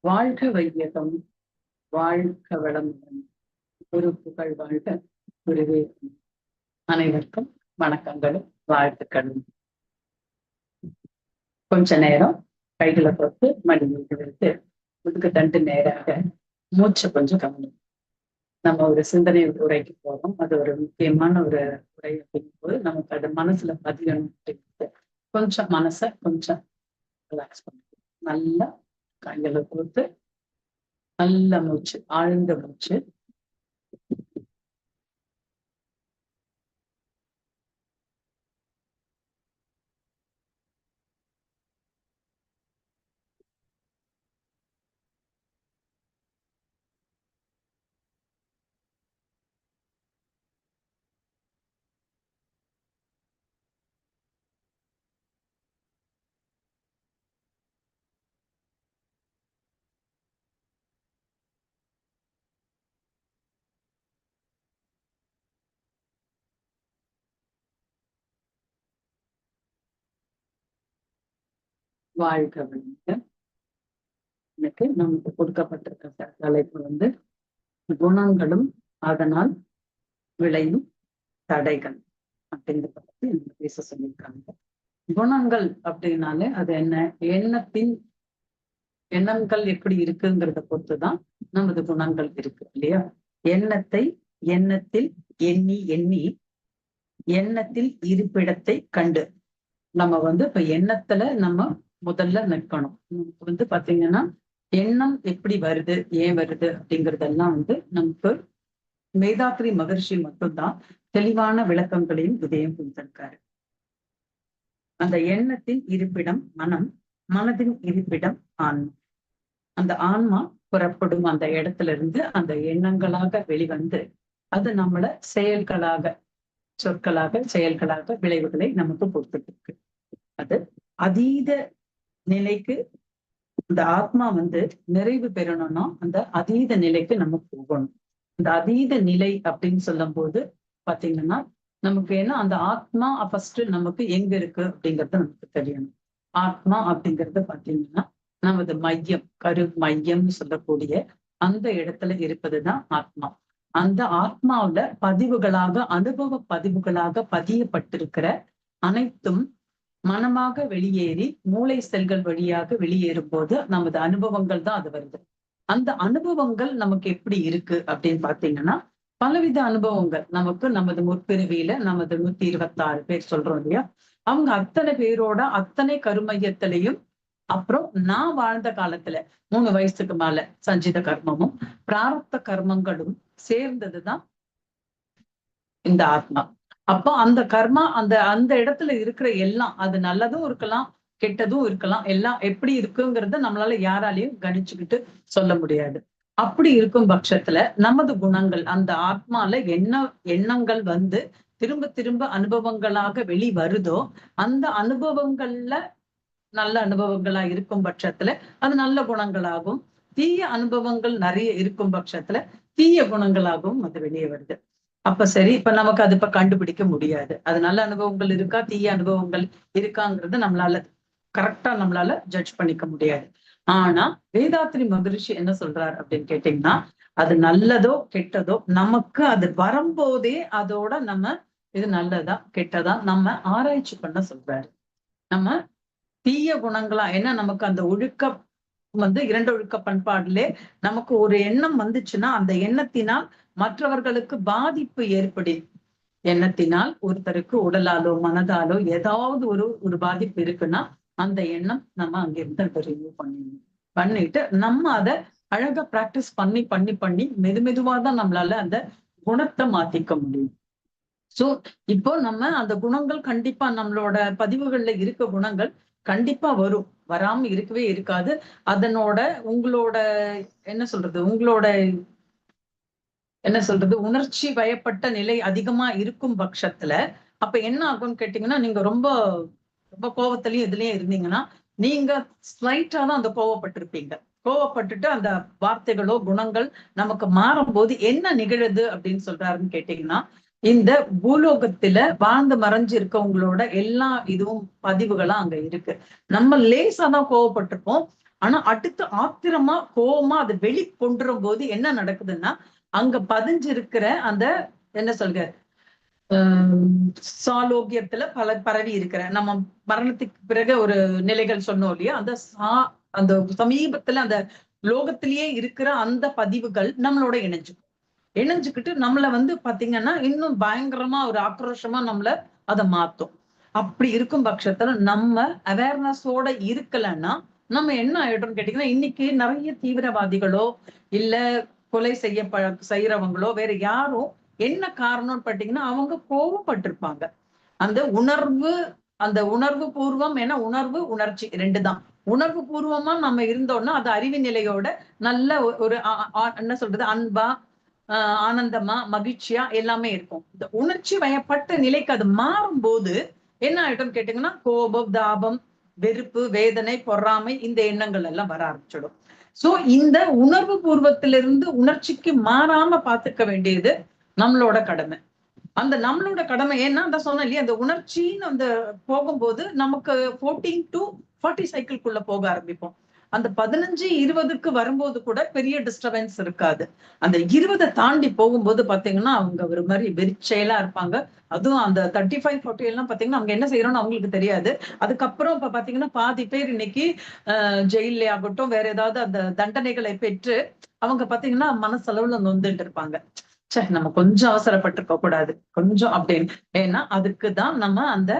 வாழ்க வையகம், வாழ்க வளமுடன், குரு புகழ் வாழ்க, குருவே. அனைவருக்கும் வணக்கங்களும் வாழ்த்துக்களும். கொஞ்ச நேரம் கைகளை போட்டு மணி வைத்து முதுகு தண்டு நேராக மூச்சு கொஞ்சம் கவனம். நம்ம ஒரு சிந்தனை உரைக்கு போறோம். அது ஒரு முக்கியமான ஒரு உரை அப்படிங்கும்போது நமக்கு அது மனசுல பதியணும் அப்படிங்கிறது. கொஞ்சம் மனசை கொஞ்சம் ரிலாக்ஸ் பண்ணிக்கணும். நல்லா கைகளை போட்டு நல்ல மூச்சு, ஆழ்ந்த மூச்சு. வாழ்க வளமுடன். எனக்கு நமக்கு கொடுக்கப்பட்டிருக்க தலைப்பு குணங்களும் அதனால் விளையும் தடைகள் அப்படிங்கிறத பத்தி எனக்கு பேச சொல்லியிருக்காங்க. குணங்கள் அப்படின்னாலே அது என்ன, எண்ணங்கள் எப்படி இருக்குங்கிறத பொறுத்துதான் நமது குணங்கள் இருக்கு இல்லையா? எண்ணத்தில் எண்ணி எண்ணி எண்ணத்தில் இருப்பிடத்தை கண்டு நம்ம இப்ப எண்ணத்துல நம்ம முதல்ல நிற்கணும். பாத்தீங்கன்னா எண்ணம் எப்படி வருது, ஏன் வருது அப்படிங்கறதெல்லாம் நமக்கு வேதாத்ரி மகர்ஷி மட்டும்தான் தெளிவான விளக்கங்களையும் இதையும் கொடுத்திருக்காரு. அந்த எண்ணத்தின் இருப்பிடம் மனம், மனதின் இருப்பிடம் ஆன்மா. அந்த ஆன்மா புறப்படும் அந்த இடத்துல இருந்து அந்த எண்ணங்களாக வெளிவந்து அது நம்மள செயல்களாக, சொற்களாக, செயல்களாக விளைவுகளை நமக்கு கொடுத்துட்டு இருக்கு. அது அதீத நிலைக்கு இந்த ஆத்மா நிறைவு பெறணும்னா அந்த அதீத நிலைக்கு நம்ம போகணும். இந்த அதீத நிலை அப்படின்னு சொல்லும் போது பாத்தீங்கன்னா நமக்கு என்ன, அந்த ஆத்மா ஃபர்ஸ்ட் நமக்கு எங்க இருக்கு அப்படிங்கறது நமக்கு தெரியணும். ஆத்மா அப்படிங்கறது பாத்தீங்கன்னா நமது மையம், கரு மையம்னு சொல்லக்கூடிய அந்த இடத்துல இருப்பதுதான் ஆத்மா. அந்த ஆத்மாவுல பதிவுகளாக, அனுபவ பதிவுகளாக பதியப்பட்டிருக்கிற அனைத்தும் மனமாக வெளியேறி மூளை செல்கள் வழியாக வெளியேறும் போது நமது அனுபவங்கள் தான் அது வருது. அந்த அனுபவங்கள் நமக்கு எப்படி இருக்கு அப்படின்னு பாத்தீங்கன்னா பலவித அனுபவங்கள் நமக்கு நமது முற்பிறவியில நமது 126 பேர் சொல்றோம் இல்லையா, அவங்க அத்தனை பேரோட அத்தனை கருமையத்திலையும் அப்புறம் நான் வாழ்ந்த காலத்துல 3 வயசுக்கு மேல சஞ்சித கர்மமும் பிராரப்த கர்மங்களும் சேர்ந்ததுதான் இந்த ஆத்மா. அப்போ அந்த கர்மா அந்த அந்த இடத்துல இருக்கிற எல்லாம், அது நல்லதும் இருக்கலாம், கெட்டதும் இருக்கலாம், எல்லாம் எப்படி இருக்குங்கிறத நம்மளால யாராலையும் கணிச்சுக்கிட்டு சொல்ல முடியாது. அப்படி இருக்கும் பட்சத்துல நமது குணங்கள், அந்த ஆத்மால என்ன எண்ணங்கள் திரும்ப திரும்ப அனுபவங்களாக வெளி வருதோ அந்த அனுபவங்கள்ல நல்ல அனுபவங்களா இருக்கும் பட்சத்துல அது நல்ல குணங்களாகும். தீய அனுபவங்கள் நிறைய இருக்கும் பட்சத்துல தீய குணங்களாகவும் அது வெளியே வருது. அப்ப சரி, இப்ப நமக்கு அது கண்டுபிடிக்க முடியாது. அது நல்ல அனுபவங்கள் இருக்கா, தீய அனுபவங்கள் இருக்காங்கிறது நம்மளால ஜட்ஜ் பண்ணிக்க முடியாது. ஆனா வேதாத்ரி மகரிஷி என்ன சொல்றாரு அப்படின்னு கேட்டீங்கன்னா, அது நல்லதோ கெட்டதோ நமக்கு அது வரும்போதே அதோட நம்ம இது நல்லதா கெட்டதா நம்ம ஆராய்ச்சி பண்ண சொல்றாரு. நம்ம தீய குணங்களா, ஏன்னா நமக்கு அந்த ஒழுக்கம் 2 ஒழுக்க பண்பாடுலே நமக்கு ஒரு எண்ணம் வந்துச்சுன்னா அந்த எண்ணத்தினால் மற்றவர்களுக்கு பாதிப்பு ஏற்படும். எண்ணத்தினால் ஒருத்தருக்கு உடலாலோ மனதாலோ ஏதாவது ஒரு பாதிப்பு இருக்குன்னா அந்த எண்ணம் நம்ம அங்கிருந்து அதை ரிமூவ் பண்ணிட்டு நம்ம அதை அழகா பிராக்டிஸ் பண்ணி பண்ணி பண்ணி மெதுமெதுவாதான் நம்மளால அந்த குணத்தை மாத்திக்க முடியும். சோ இப்போ நம்ம அந்த குணங்கள் கண்டிப்பா நம்மளோட பதிவுகள்ல இருக்க குணங்கள் கண்டிப்பா வரும், வராம இருக்கவே இருக்காது. அதனோட உங்களோட உங்களோட உணர்ச்சி வயப்பட்ட நிலை அதிகமா இருக்கும் பட்சத்துல அப்ப என்ன ஆகும்னு கேட்டீங்கன்னா, நீங்க ரொம்ப ரொம்ப கோவத்திலயும் இதுலயும் இருந்தீங்கன்னா நீங்க ஸ்லைட்டா தான் அந்த கோவப்பட்டிருப்பீங்க. கோவப்பட்டுட்டு அந்த வார்த்தைகளோ குணங்கள் நமக்கு மாறும்போது என்ன நிகழுது அப்படின்னு சொல்றாருன்னு கேட்டீங்கன்னா, இந்த பூலோகத்துல வாழ்ந்து மறைஞ்சு இருக்கவங்களோட எல்லா இதுவும் பதிவுகளா அங்க இருக்கு. நம்ம லேசா தான் கோவப்பட்டிருப்போம். ஆனா அடுத்து ஆத்திரமா கோவமா அதை வெளிக்கொண்டுரும் போது என்ன நடக்குதுன்னா அங்க பதிஞ்சிருக்கிற அந்த என்ன சொல்ற சாலோக்கியத்துல பரவி இருக்கிற நம்ம மரணத்துக்கு பிறகு ஒரு நிலைகள் சொன்னோம் இல்லையா, அந்த சமீபத்துல அந்த லோகத்திலேயே இருக்கிற அந்த பதிவுகள் நம்மளோட இணைஞ்சுக்கிட்டு நம்மள வந்து பாத்தீங்கன்னா இன்னும் பயங்கரமா ஒரு ஆக்ரோஷமா நம்மள அதை மாத்தும். அப்படி இருக்கும் பட்சத்துல நம்ம அவேர்னஸோட இருக்கலன்னா நம்ம என்ன ஆயிடும்னு கேட்டீங்கன்னா, இன்னைக்கு நிறைய தீவிரவாதிகளோ இல்ல கொலை செய்யறவங்களோ வேற யாரும் என்ன காரணம்னு பாத்தீங்கன்னா அவங்க கோவப்பட்டிருப்பாங்க. அந்த உணர்வு பூர்வம் என உணர்ச்சி ரெண்டு தான். உணர்வு பூர்வமா நம்ம இருந்தோம்னா அது அறிவு நிலையோட நல்ல ஒரு என்ன சொல்றது அன்பா ஆனந்தமா மகிழ்ச்சியா எல்லாமே இருக்கும். இந்த உணர்ச்சி வயப்பட்ட நிலைக்கு அது மாறும் போது என்ன ஆயிடும் கேட்டீங்கன்னா கோபம் தாபம் வெறுப்பு வேதனை பொறாமை இந்த எண்ணங்கள் எல்லாம் வர ஆரம்பிச்சிடும். சோ இந்த உணர்வு பூர்வத்திலிருந்து உணர்ச்சிக்கு மாறாம பாத்துக்க வேண்டியது நம்மளோட கடமை. அந்த நம்மளோட கடமை ஏன்னா அந்த சொன்ன இல்லையா அந்த உணர்ச்சின்னு அந்த போகும்போது நமக்கு 14 to 40 சைக்கிள்குள்ள போக ஆரம்பிப்போம். அந்த 15-20க்கு வரும்போது கூட பெரிய டிஸ்டர்பன்ஸ் இருக்காது. அந்த 20 தாண்டி போகும்போது பாத்தீங்கன்னா அவங்க ஒரு மாதிரி வெறிச்செயலா இருப்பாங்க. அதுவும் அந்த 35-40 எல்லாம் பாத்தீங்கன்னா அவங்க என்ன செய்யறோம்னு அவங்களுக்கு தெரியாது. அதுக்கப்புறம் இப்ப பாத்தீங்கன்னா பாதி பேர் இன்னைக்கு ஜெயிலே ஆகட்டும் வேற ஏதாவது அந்த தண்டனைகளை பெற்று அவங்க பாத்தீங்கன்னா மனசளவுல நொந்துட்டு இருப்பாங்க. நம்ம கொஞ்சம் அவசரப்பட்டிருக்க கூடாது கொஞ்சம் அப்படின்னு. ஏன்னா அதுக்குதான் நம்ம அந்த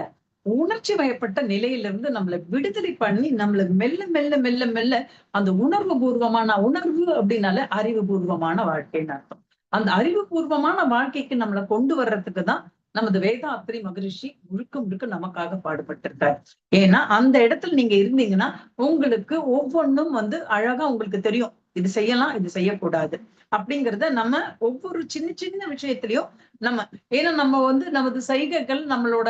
உணர்ச்சி வயப்பட்ட நிலையிலிருந்து நம்மளை விடுதலை பண்ணி நம்மள மெல்ல மெல்ல மெல்ல மெல்ல அந்த உணர்வு பூர்வமான உணர்வு அப்படின்னால அறிவுபூர்வமான வாழ்க்கைன்னு அர்த்தம். அந்த அறிவுபூர்வமான வாழ்க்கைக்கு நம்மளை கொண்டு வர்றதுக்கு தான் நமது வேதாத்ரி மகரிஷி முழுக்க முழுக்க நமக்காக பாடுபட்டிருக்காரு. ஏன்னா அந்த இடத்துல நீங்க இருந்தீங்கன்னா உங்களுக்கு ஒவ்வொன்றும் வந்து அழகா உங்களுக்கு தெரியும் இது செய்யலாம் இது செய்யக்கூடாது அப்படிங்கிறத நம்ம ஒவ்வொரு சின்ன சின்ன விஷயத்திலயும் நம்ம ஏன்னா நம்ம வந்து நமது சைகைகள் நம்மளோட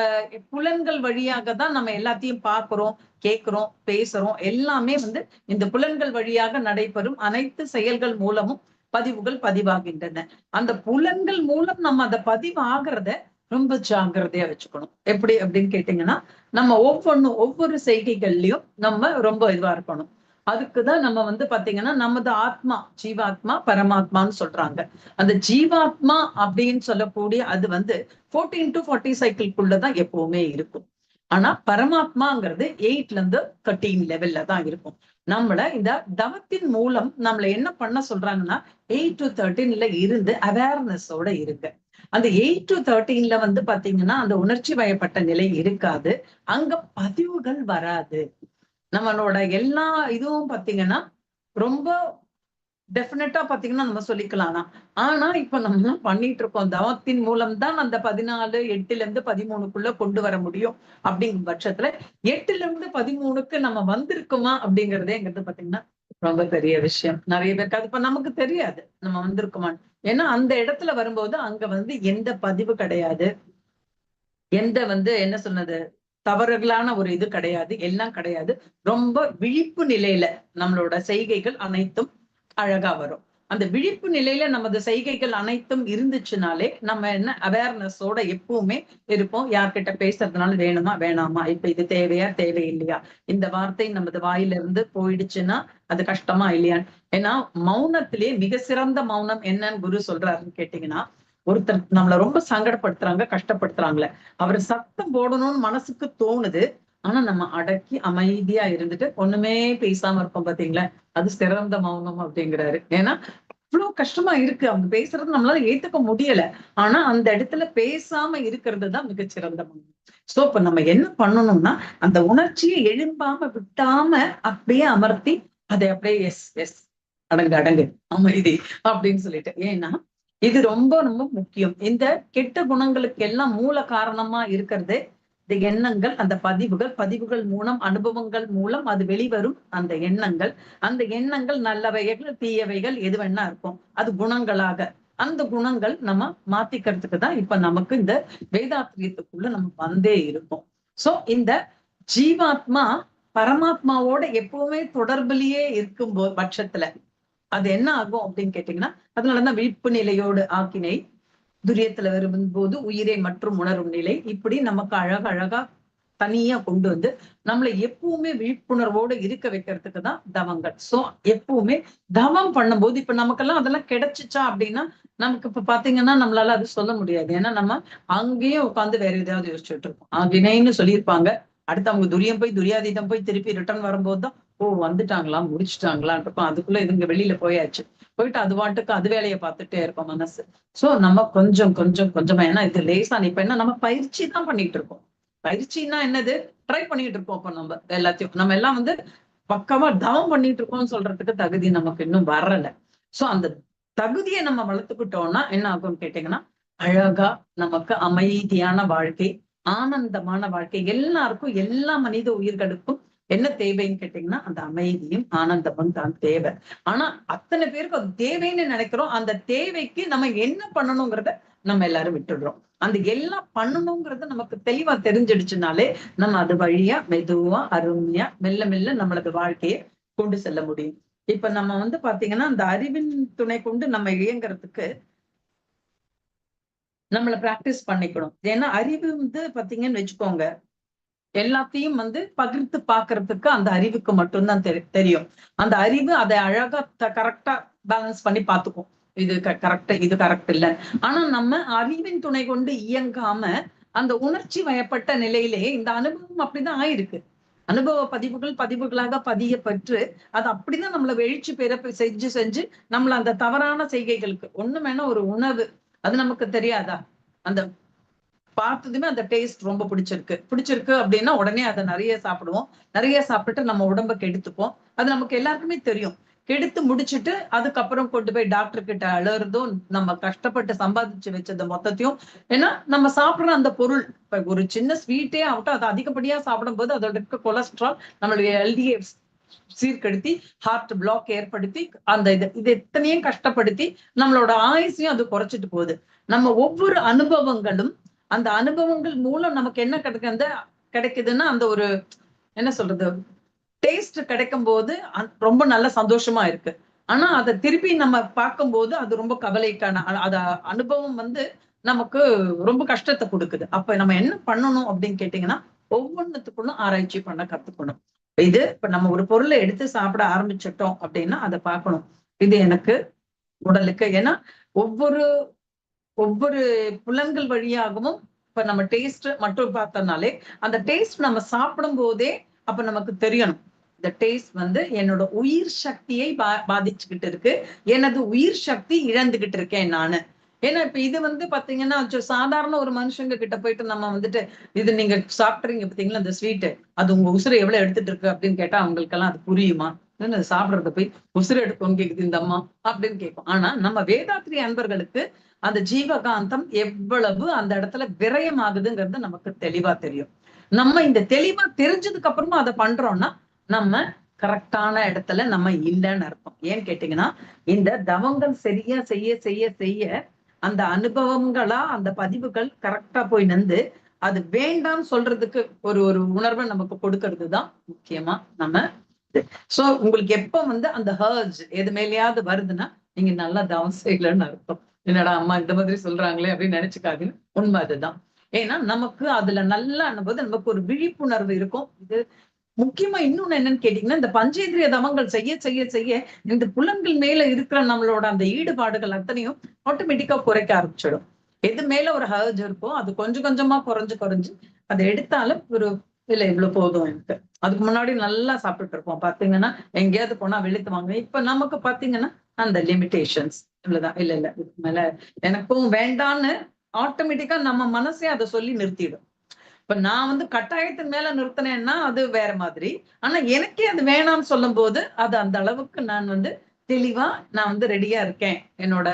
புலன்கள் வழியாக தான் நம்ம எல்லாத்தையும் பார்க்கிறோம் கேட்கிறோம் பேசுறோம். எல்லாமே வந்து இந்த புலன்கள் வழியாக நடைபெறும் அனைத்து செயல்கள் மூலமும் பதிவுகள் பதிவாகின்றன. அந்த புலன்கள் மூலம் நம்ம அதை பதிவாகிறத ரொம்ப ஜாக்கிரதையா வச்சுக்கணும். எப்படி அப்படின்னு கேட்டீங்கன்னா நம்ம ஒவ்வொரு செய்கைகள்லயும் நம்ம ரொம்ப இதுவா இருக்கணும். அதுக்குதான் நம்ம வந்து பாத்தீங்கன்னா நமது ஆத்மா ஜீவாத்மா பரமாத்மான்னு சொல்றாங்க. அந்த ஜீவாத்மா அப்படின்னு சொல்லக்கூடிய அது வந்து 14 to 40 சைக்கிள்குள்ளதான் எப்பவுமே இருக்கும். ஆனா பரமாத்மாங்கிறது 8ல இருந்து 13 லெவல்ல தான் இருக்கும். நம்மள இந்த தவத்தின் மூலம் நம்மள என்ன பண்ண சொல்றாங்கன்னா 8 to 13ல இருந்து அவேர்னஸோட இருக்கு. அந்த 8 to 13ல வந்து பாத்தீங்கன்னா அந்த உணர்ச்சி வயப்பட்ட நிலை இருக்காது. அங்க பதிவுகள் வராது. நம்மளோட எல்லா இதுவும் பாத்தீங்கன்னா ரொம்ப டெஃபினட்டா பாத்தீங்கன்னா நம்ம சொல்லிக்கலாம். ஆனா இப்ப நம்ம பண்ணிட்டு இருக்கோம் தவத்தின் மூலம் தான் அந்த 14-8ல இருந்து 13க்குள்ள கொண்டு வர முடியும். அப்படிங்கிற பட்சத்துல 8ல இருந்து 13க்கு நம்ம வந்திருக்குமா அப்படிங்கறதேங்கிறது பாத்தீங்கன்னா ரொம்ப பெரிய விஷயம். நிறைய பேருக்கு அது இப்ப நமக்கு தெரியாது நம்ம வந்திருக்குமான்னு. ஏன்னா அந்த இடத்துல வரும்போது அங்க வந்து எந்த பதிவு கிடையாது, எந்த வந்து என்ன சொன்னது தவறுகளான ஒரு இது கிடையாது, எல்லாம் கிடையாது. ரொம்ப விழிப்பு நிலையில நம்மளோட செய்கைகள் அனைத்தும் அழகா வரும். அந்த விழிப்பு நிலையில நமது செய்கைகள் அனைத்தும் இருந்துச்சுனாலே நம்ம என்ன அவேர்னஸோட எப்பவுமே இருப்போம். யார்கிட்ட பேசுறதுனால வேணுமா வேணாமா, இப்ப இது தேவையா தேவையில்லையா, இந்த வார்த்தை நமது வாயிலிருந்து போயிடுச்சுன்னா அது கஷ்டமா இல்லையான்னு. ஏன்னா மௌனத்திலேயே மிக சிறந்த மௌனம் என்னன்னு குரு சொல்றாருன்னு கேட்டீங்கன்னா, ஒருத்தர் நம்மள ரொம்ப சங்கடப்படுத்துறாங்க கஷ்டப்படுத்துறாங்களே அவர் சத்தம் போடணும்னு மனசுக்கு தோணுது. ஆனா நம்ம அடக்கி அமைதியா இருந்துட்டு ஒண்ணுமே பேசாம இருப்போம் பாத்தீங்களா, அது சிறந்த மௌனம் அப்படிங்கிறாரு. ஏன்னா இவ்வளவு கஷ்டமா இருக்கு அவங்க பேசுறது நம்மளால ஏத்துக்க முடியல. ஆனா அந்த இடத்துல பேசாம இருக்கிறது தான் மிகச்சிறந்த மௌனம். சோ இப்ப நம்ம என்ன பண்ணணும்னா அந்த உணர்ச்சியை எழும்பாம விட்டாம அப்படியே அமர்த்தி அதை அப்படியே எஸ் எஸ் அடங்கு அடங்கு அமைதி அப்படின்னு சொல்லிட்டு. ஏன்னா இது ரொம்ப ரொம்ப முக்கியம். இந்த கெட்ட குணங்களுக்கு எல்லாம் மூல காரணமா இருக்கிறது இந்த எண்ணங்கள், அந்த பதிவுகள் மூலம் அனுபவங்கள் மூலம் அது வெளிவரும் அந்த எண்ணங்கள். அந்த எண்ணங்கள் நல்லவைகள் தீயவைகள் எது வேணா இருக்கும், அது குணங்களாக. அந்த குணங்கள் நம்ம மாத்திக்கிறதுக்கு தான் இப்ப நமக்கு இந்த வேதாத்திரியத்துக்குள்ள நம்ம வந்தே இருக்கோம். சோ இந்த ஜீவாத்மா பரமாத்மாவோட எப்பவுமே தொடர்புலயே இருக்கும் பட்சத்துல அது என்ன ஆகும் அப்படின்னு கேட்டீங்கன்னா, அதனாலதான் விழிப்பு நிலையோடு ஆக்கினை துரியத்துல வரும்போது உயிரை மற்றும் உணரும் நிலை இப்படி நமக்கு அழகா தனியா கொண்டு வந்து நம்மளை எப்பவுமே விழிப்புணர்வோடு இருக்க வைக்கிறதுக்கு தான் தவங்கள். சோ எப்பவுமே தவம் பண்ணும்போது இப்ப நமக்கெல்லாம் அதெல்லாம் கிடைச்சிச்சா அப்படின்னா நமக்கு இப்ப பாத்தீங்கன்னா நம்மளால அது சொல்ல முடியாது. ஏன்னா நம்ம அங்கேயும் உட்காந்து வேற ஏதாவது யோசிச்சுட்டு இருக்கோம். வினைன்னு சொல்லியிருப்பாங்க. அடுத்து அவங்க துரியாதீதம் போய் திருப்பி ரிட்டர்ன் வரும்போதுதான் ஓ வந்துட்டாங்களா முடிச்சுட்டாங்களான் இருக்கும். அதுக்குள்ள இதுங்க வெளியில போயாச்சு. போயிட்டு அது வாட்டுக்கு அது வேலையை பார்த்துட்டே இருக்கும் மனசு. சோ நம்ம கொஞ்சம் கொஞ்சம் கொஞ்சமா, ஏன்னா இது லேசா இப்ப என்ன நம்ம பயிற்சி தான் பண்ணிட்டு இருக்கோம். பயிற்சின்னா என்னது, ட்ரை பண்ணிட்டு இருக்கோம். இப்ப நம்ம எல்லாத்தையும் நம்ம எல்லாம் வந்து பக்கமா தவம் பண்ணிட்டு இருக்கோம்னு சொல்றதுக்கு தகுதி நமக்கு இன்னும் வரல. சோ அந்த தகுதியை நம்ம வளர்த்துக்கிட்டோம்னா என்ன ஆகும்னு கேட்டீங்கன்னா, அழகா நமக்கு அமைதியான வாழ்க்கை, ஆனந்தமான வாழ்க்கை. எல்லாருக்கும் எல்லா மனித உயிர்களுக்கும் என்ன தேவைன்னு கேட்டீங்கன்னா அந்த அமைதியும் ஆனந்தமும் தான் தேவை. ஆனா அத்தனை பேருக்கு அது தேவைன்னு நினைக்கிறோம். அந்த தேவைக்கு நம்ம என்ன பண்ணணுங்கிறத நம்ம எல்லாரும் விட்டுடுறோம். அந்த எல்லாம் பண்ணணுங்கிறது நமக்கு தெளிவா தெரிஞ்சிடுச்சுனாலே நம்ம அது வழியா மெதுவா அருமையா மெல்ல மெல்ல நம்மளது வாழ்க்கையை கொண்டு செல்ல முடியும். இப்ப நம்ம வந்து பாத்தீங்கன்னா அந்த அறிவின் துணை கொண்டு நம்ம இயங்குறதுக்கு நம்மள பிராக்டிஸ் பண்ணிக்கணும். ஏன்னா அறிவு வந்து பாத்தீங்கன்னு வச்சுக்கோங்க, எல்லாத்தையும் வந்து பகிர்ந்து பாக்குறதுக்கு அந்த அறிவுக்கு மட்டும்தான் தெரியும். அந்த அறிவு அதை அழகா கரெக்டா பேலன்ஸ் பண்ணி பாத்துக்கும். இது கரெக்ட், இது கரெக்ட் இல்ல. ஆனா நம்ம அறிவின் துணை கொண்டு இயங்காம அந்த உணர்ச்சி வயப்பட்ட நிலையிலே இந்த அனுபவம் அப்படிதான் ஆயிருக்கு. அனுபவ பதிவுகளாக பதிய பெற்று அது அப்படிதான் நம்மள எழுச்சி பெற செஞ்சு செஞ்சு நம்மள அந்த தவறான செய்கைகளுக்கு ஒண்ணு வேணா ஒரு உணவு அது நமக்கு தெரியாதா? அந்த பார்த்ததுமே அந்த டேஸ்ட் ரொம்ப பிடிச்சிருக்கு அப்படின்னா உடனே அதை நிறைய சாப்பிடுவோம். நிறைய சாப்பிட்டுட்டு நம்ம உடம்ப கெடுத்துப்போம். அது நமக்கு எல்லாருக்குமே தெரியும். கெடுத்து முடிச்சுட்டு அதுக்கப்புறம் கொண்டு போய் டாக்டர் கிட்ட அழறதும், நம்ம கஷ்டப்பட்டு சம்பாதிச்சு வச்சது மொத்தத்தையும். ஏன்னா நம்ம சாப்பிடுற அந்த பொருள் இப்ப ஒரு சின்ன ஸ்வீட்டே ஆகட்டும், அதை அதிகப்படியா சாப்பிடும் போது அதோட இருக்க கொலஸ்ட்ரால் நம்மளுடைய எல்டிஏ சீர்கெடுத்தி ஹார்ட் பிளாக் ஏற்படுத்தி அந்த இது எத்தனையும் கஷ்டப்படுத்தி நம்மளோட ஆயுசையும் அது குறைச்சிட்டு போகுது. நம்ம ஒவ்வொரு அனுபவங்களும் அந்த அனுபவங்கள் மூலம் நமக்கு என்ன கிடைக்குதுன்னா அந்த ஒரு என்ன சொல்றது டேஸ்ட் கிடைக்கும் போது ரொம்ப நல்ல சந்தோஷமா இருக்கு. ஆனா அதை திருப்பி நம்ம பார்க்கும்போது அது ரொம்ப கவலைக்கான அத அனுபவம் வந்து நமக்கு ரொம்ப கஷ்டத்தை கொடுக்குது. அப்ப நம்ம என்ன பண்ணணும் அப்படின்னு கேட்டீங்கன்னா ஒவ்வொன்றுத்துக்குள்ளும் ஆராய்ச்சி பண்ண கத்துக்கணும். இப்ப நம்ம ஒரு பொருளை எடுத்து சாப்பிட ஆரம்பிச்சிட்டோம் அப்படின்னா அதை பார்க்கணும். இது எனக்கு உடலுக்கு, ஏன்னா ஒவ்வொரு ஒவ்வொரு புலன்கள் வழியாகவும் இப்ப நம்ம டேஸ்ட் மட்டும் பார்த்தோம்னாலே அந்த டேஸ்ட் நம்ம சாப்பிடும் போதே அப்ப நமக்கு தெரியணும் இந்த டேஸ்ட் வந்து என்னோட உயிர் சக்தியை பாதிச்சுக்கிட்டு இருக்கு, எனது உயிர் சக்தி இழந்துகிட்டு இருக்கேன் நானு. ஏன்னா இப்ப இது வந்து பாத்தீங்கன்னா சாதாரண ஒரு மனுஷங்க கிட்ட போயிட்டு நம்ம வந்துட்டு இது நீங்க சாப்பிடுறீங்க பாத்தீங்களா அந்த ஸ்வீட்டு, அது உங்க உசுரை எவ்வளவு எடுத்துட்டு இருக்கு அப்படின்னு கேட்டா அவங்களுக்கெல்லாம் அது புரியுமா? சாப்பிடுறத போய் உசுறு எடுக்கும் கேக்குது இந்த அம்மா அப்படின்னு கேட்கும். ஆனா நம்ம வேதாத்ரி அன்பர்களுக்கு அந்த ஜீவகாந்தம் எவ்வளவு அந்த இடத்துல விரயம் ஆகுதுங்கிறது நமக்கு தெளிவா தெரியும். நம்ம இந்த தெளிவா தெரிஞ்சதுக்கு அப்புறமா அதை பண்றோம்னா நம்ம கரெக்டான இடத்துல நம்ம இல்லைன்னு அர்த்தம். ஏன்னு கேட்டீங்கன்னா இந்த தவங்கள் சரியா செய்ய செய்ய செய்ய அந்த அனுபவங்களா அந்த பதிவுகள் கரெக்டா போய் நின்று அது வேண்டாம்னு சொல்றதுக்கு ஒரு ஒரு உணர்வை நமக்கு கொடுக்கறது தான் முக்கியமா நம்ம. சோ உங்களுக்கு எப்ப வந்து அந்த ஹர்ஜ் எது மேலேயாவது வருதுன்னா நீங்க நல்லா தவம் செய்யலன்னு அர்த்தம். என்னடா அம்மா இந்த மாதிரி சொல்றாங்களே அப்படின்னு நினைச்சுக்காதீங்க, உண்மை அதுதான். ஏன்னா நமக்கு அதுல நல்லா அனுபவம், நமக்கு ஒரு விழிப்புணர்வு இருக்கும். இது முக்கியமா இன்னொன்னு என்னன்னு கேட்டீங்கன்னா இந்த பஞ்சேந்திரிய தவங்கள் செய்ய செய்ய செய்ய இந்த புலன்கள் மேல இருக்கிற நம்மளோட அந்த ஈடுபாடுகள் அத்தனையும் ஆட்டோமேட்டிக்கா குறைக்க ஆரம்பிச்சிடும். எது மேல ஒரு ஹர்ஜ் இருக்கோ அது கொஞ்சம் கொஞ்சமா குறைஞ்சு குறைஞ்சு அதை எடுத்தாலும் ஒரு இல்ல இவ்வளவு போதும் எனக்கு. அதுக்கு முன்னாடி நல்லா சாப்பிட்டுட்டு இருப்போம் பாத்தீங்கன்னா, எங்கேயாவது போனா வெளுத்து வாங்க. இப்ப நமக்கு பாத்தீங்கன்னா அந்த லிமிடேஷன்ஸ் இவ்வளவுதான். இல்ல இல்ல இதுக்கு மேல எனக்கும் வேண்டான்னு ஆட்டோமேட்டிக்கா நம்ம மனசே அதை சொல்லி நிறுத்திடும். இப்ப நான் வந்து கட்டாயத்தின் மேல நிறுத்தினேன்னா அது வேற மாதிரி. ஆனா எனக்கே அது வேணாம்னு சொல்லும் போது அது அந்த அளவுக்கு நான் வந்து தெளிவா நான் வந்து ரெடியா இருக்கேன். என்னோட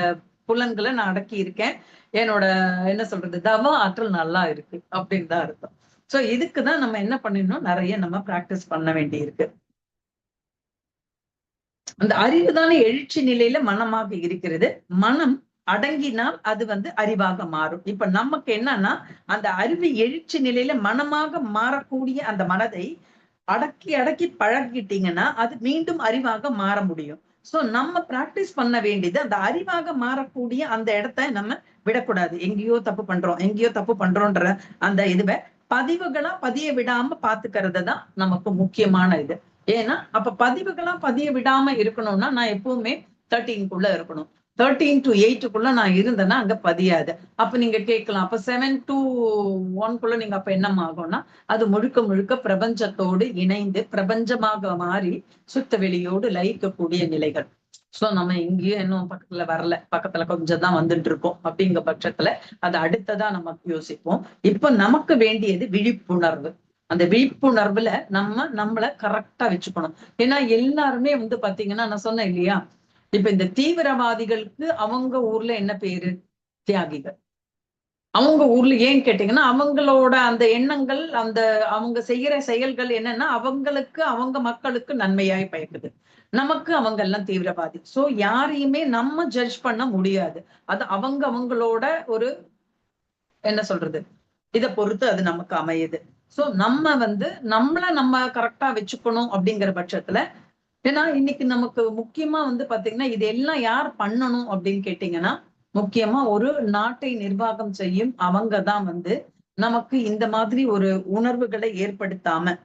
புலன்களை நான் அடக்கி இருக்கேன். என்னோட என்ன சொல்றது தவ ஆற்றல் நல்லா இருக்கு அப்படின்னு தான் அர்த்தம். சோ இதுக்குதான் நம்ம என்ன பண்ணிடணும், நிறைய நம்ம பிராக்டிஸ் பண்ண வேண்டி இருக்கு. அந்த அறிவு தானே எழுச்சி நிலையில மனமாக இருக்கிறது. மனம் அடங்கினால் அது வந்து அறிவாக மாறும். இப்ப நமக்கு என்னன்னா அந்த அறிவு எழுச்சி நிலையில மனமாக மாறக்கூடிய அந்த மனதை அடக்கி அடக்கி பழகிட்டீங்கன்னா அது மீண்டும் அறிவாக மாற முடியும். சோ நம்ம பிராக்டிஸ் பண்ண வேண்டியது அந்த அறிவாக மாறக்கூடிய அந்த இடத்த நம்ம விடக்கூடாது. எங்கேயோ தப்பு பண்றோம் அந்த இதுவை பதிவுகளா பதிய விடாம பாத்துக்கிறது தான் நமக்கு முக்கியமான இது. ஏன்னா அப்ப பதிவுகளா பதிய விடாம இருக்கணும்னா நான் எப்பவுமே 13க்குள்ள இருக்கணும். 13 to 8க்குள்ள நான் இருந்தேன்னா அங்க பதியாது. அப்ப நீங்க கேட்கலாம், அப்ப 7 to 1க்குள்ள நீங்க அப்ப என்ன ஆகும்னா அது முழுக்க முழுக்க பிரபஞ்சத்தோடு இணைந்து பிரபஞ்சமாக மாறி சுத்த வெளியோடு லயிக்கக்கூடிய நிலைகள். சோ நம்ம இங்கேயும் இன்னும் பக்கத்துல வரல, பக்கத்துல கொஞ்சம் தான் வந்துட்டு இருக்கோம். அப்படிங்கிற பட்சத்துல அது அடுத்ததா நமக்கு யோசிப்போம். இப்ப நமக்கு வேண்டியது விழிப்புணர்வு. அந்த விழிப்புணர்வுல நம்மளை கரெக்டா வச்சுக்கணும். ஏன்னா எல்லாருமே வந்து பாத்தீங்கன்னா நான் சொன்னேன் இல்லையா, இப்ப இந்த தீவிரவாதிகளுக்கு அவங்க ஊர்ல என்ன பேரு? தியாகிகள். அவங்க ஊர்ல ஏன் கேட்டீங்கன்னா அவங்களோட அந்த எண்ணங்கள், அந்த அவங்க செய்யற செயல்கள் என்னன்னா அவங்களுக்கு அவங்க மக்களுக்கு நன்மையாய் பயக்குது. நமக்கு அவங்க எல்லாம் தீவிரவாதி. சோ யாரையுமே நம்ம ஜட்ஜ் பண்ண முடியாது. அது அவங்களோட ஒரு என்ன சொல்றது, இத பொறுத்து அது நமக்கு அமையுது. சோ நம்ம வந்து நம்ம கரெக்டா வச்சுக்கணும் அப்படிங்கிற பட்சத்துல, ஏன்னா இன்னைக்கு நமக்கு முக்கியமா வந்து பாத்தீங்கன்னா இது எல்லாம் யார் பண்ணணும் அப்படின்னு கேட்டீங்கன்னா, முக்கியமா ஒரு நாட்டை நிர்வாகம் செய்யும் அவங்கதான் வந்து நமக்கு இந்த மாதிரி ஒரு உணர்வுகளை ஏற்படுத்தாம,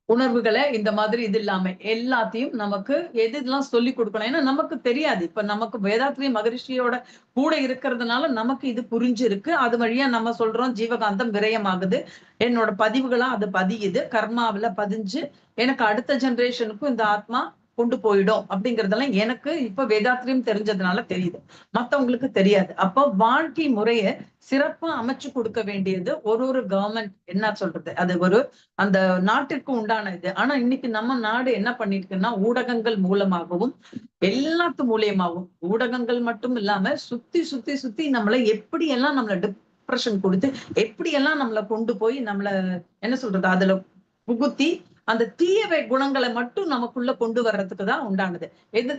உணர்வுகளை இந்த மாதிரி இது இல்லாம எல்லாத்தையும் நமக்கு எதுலாம் சொல்லி கொடுக்கணும். ஏன்னா நமக்கு தெரியாது. இப்ப நமக்கு வேதாத்ரி மகரிஷியோட கூட இருக்கிறதுனால நமக்கு இது புரிஞ்சிருக்கு. அது வழியா நம்ம சொல்றோம் ஜீவகாந்தம் விரயமாகுது. என்னோட பதிவுகளா அது பதியுது. கர்மாவில பதிஞ்சு எனக்கு அடுத்த ஜெனரேஷனுக்கும் இந்த ஆத்மா கொண்டு போயிடும் அப்படிங்கறதெல்லாம் எனக்கு இப்ப வேதாத்திரியம் தெரிஞ்சதுனால தெரியுது. மத்தவங்களுக்கு தெரியாது. அப்போ வாழ்க்கை முறைய சிறப்பா அமைச்சு கொடுக்க வேண்டியது ஒரு கவர்மெண்ட் என்ன சொல்றது, அது ஒரு அந்த நாட்டிற்கு உண்டான இது. ஆனா இன்னைக்கு நம்ம நாடு என்ன பண்ணிருக்குன்னா ஊடகங்கள் மூலமாகவும் எல்லாத்து மூலியமாகவும், ஊடகங்கள் மட்டும் இல்லாம சுத்தி சுத்தி சுத்தி நம்மளை எப்படி எல்லாம் நம்மள டிப்ரெஷன் கொடுத்து எப்படி எல்லாம் நம்மளை கொண்டு போய் நம்மள என்ன சொல்றது அதுல புகுத்தி அந்த தீய குணங்களை மட்டும் நமக்குள்ள கொண்டு வர்றதுக்கு தான் உண்டானது.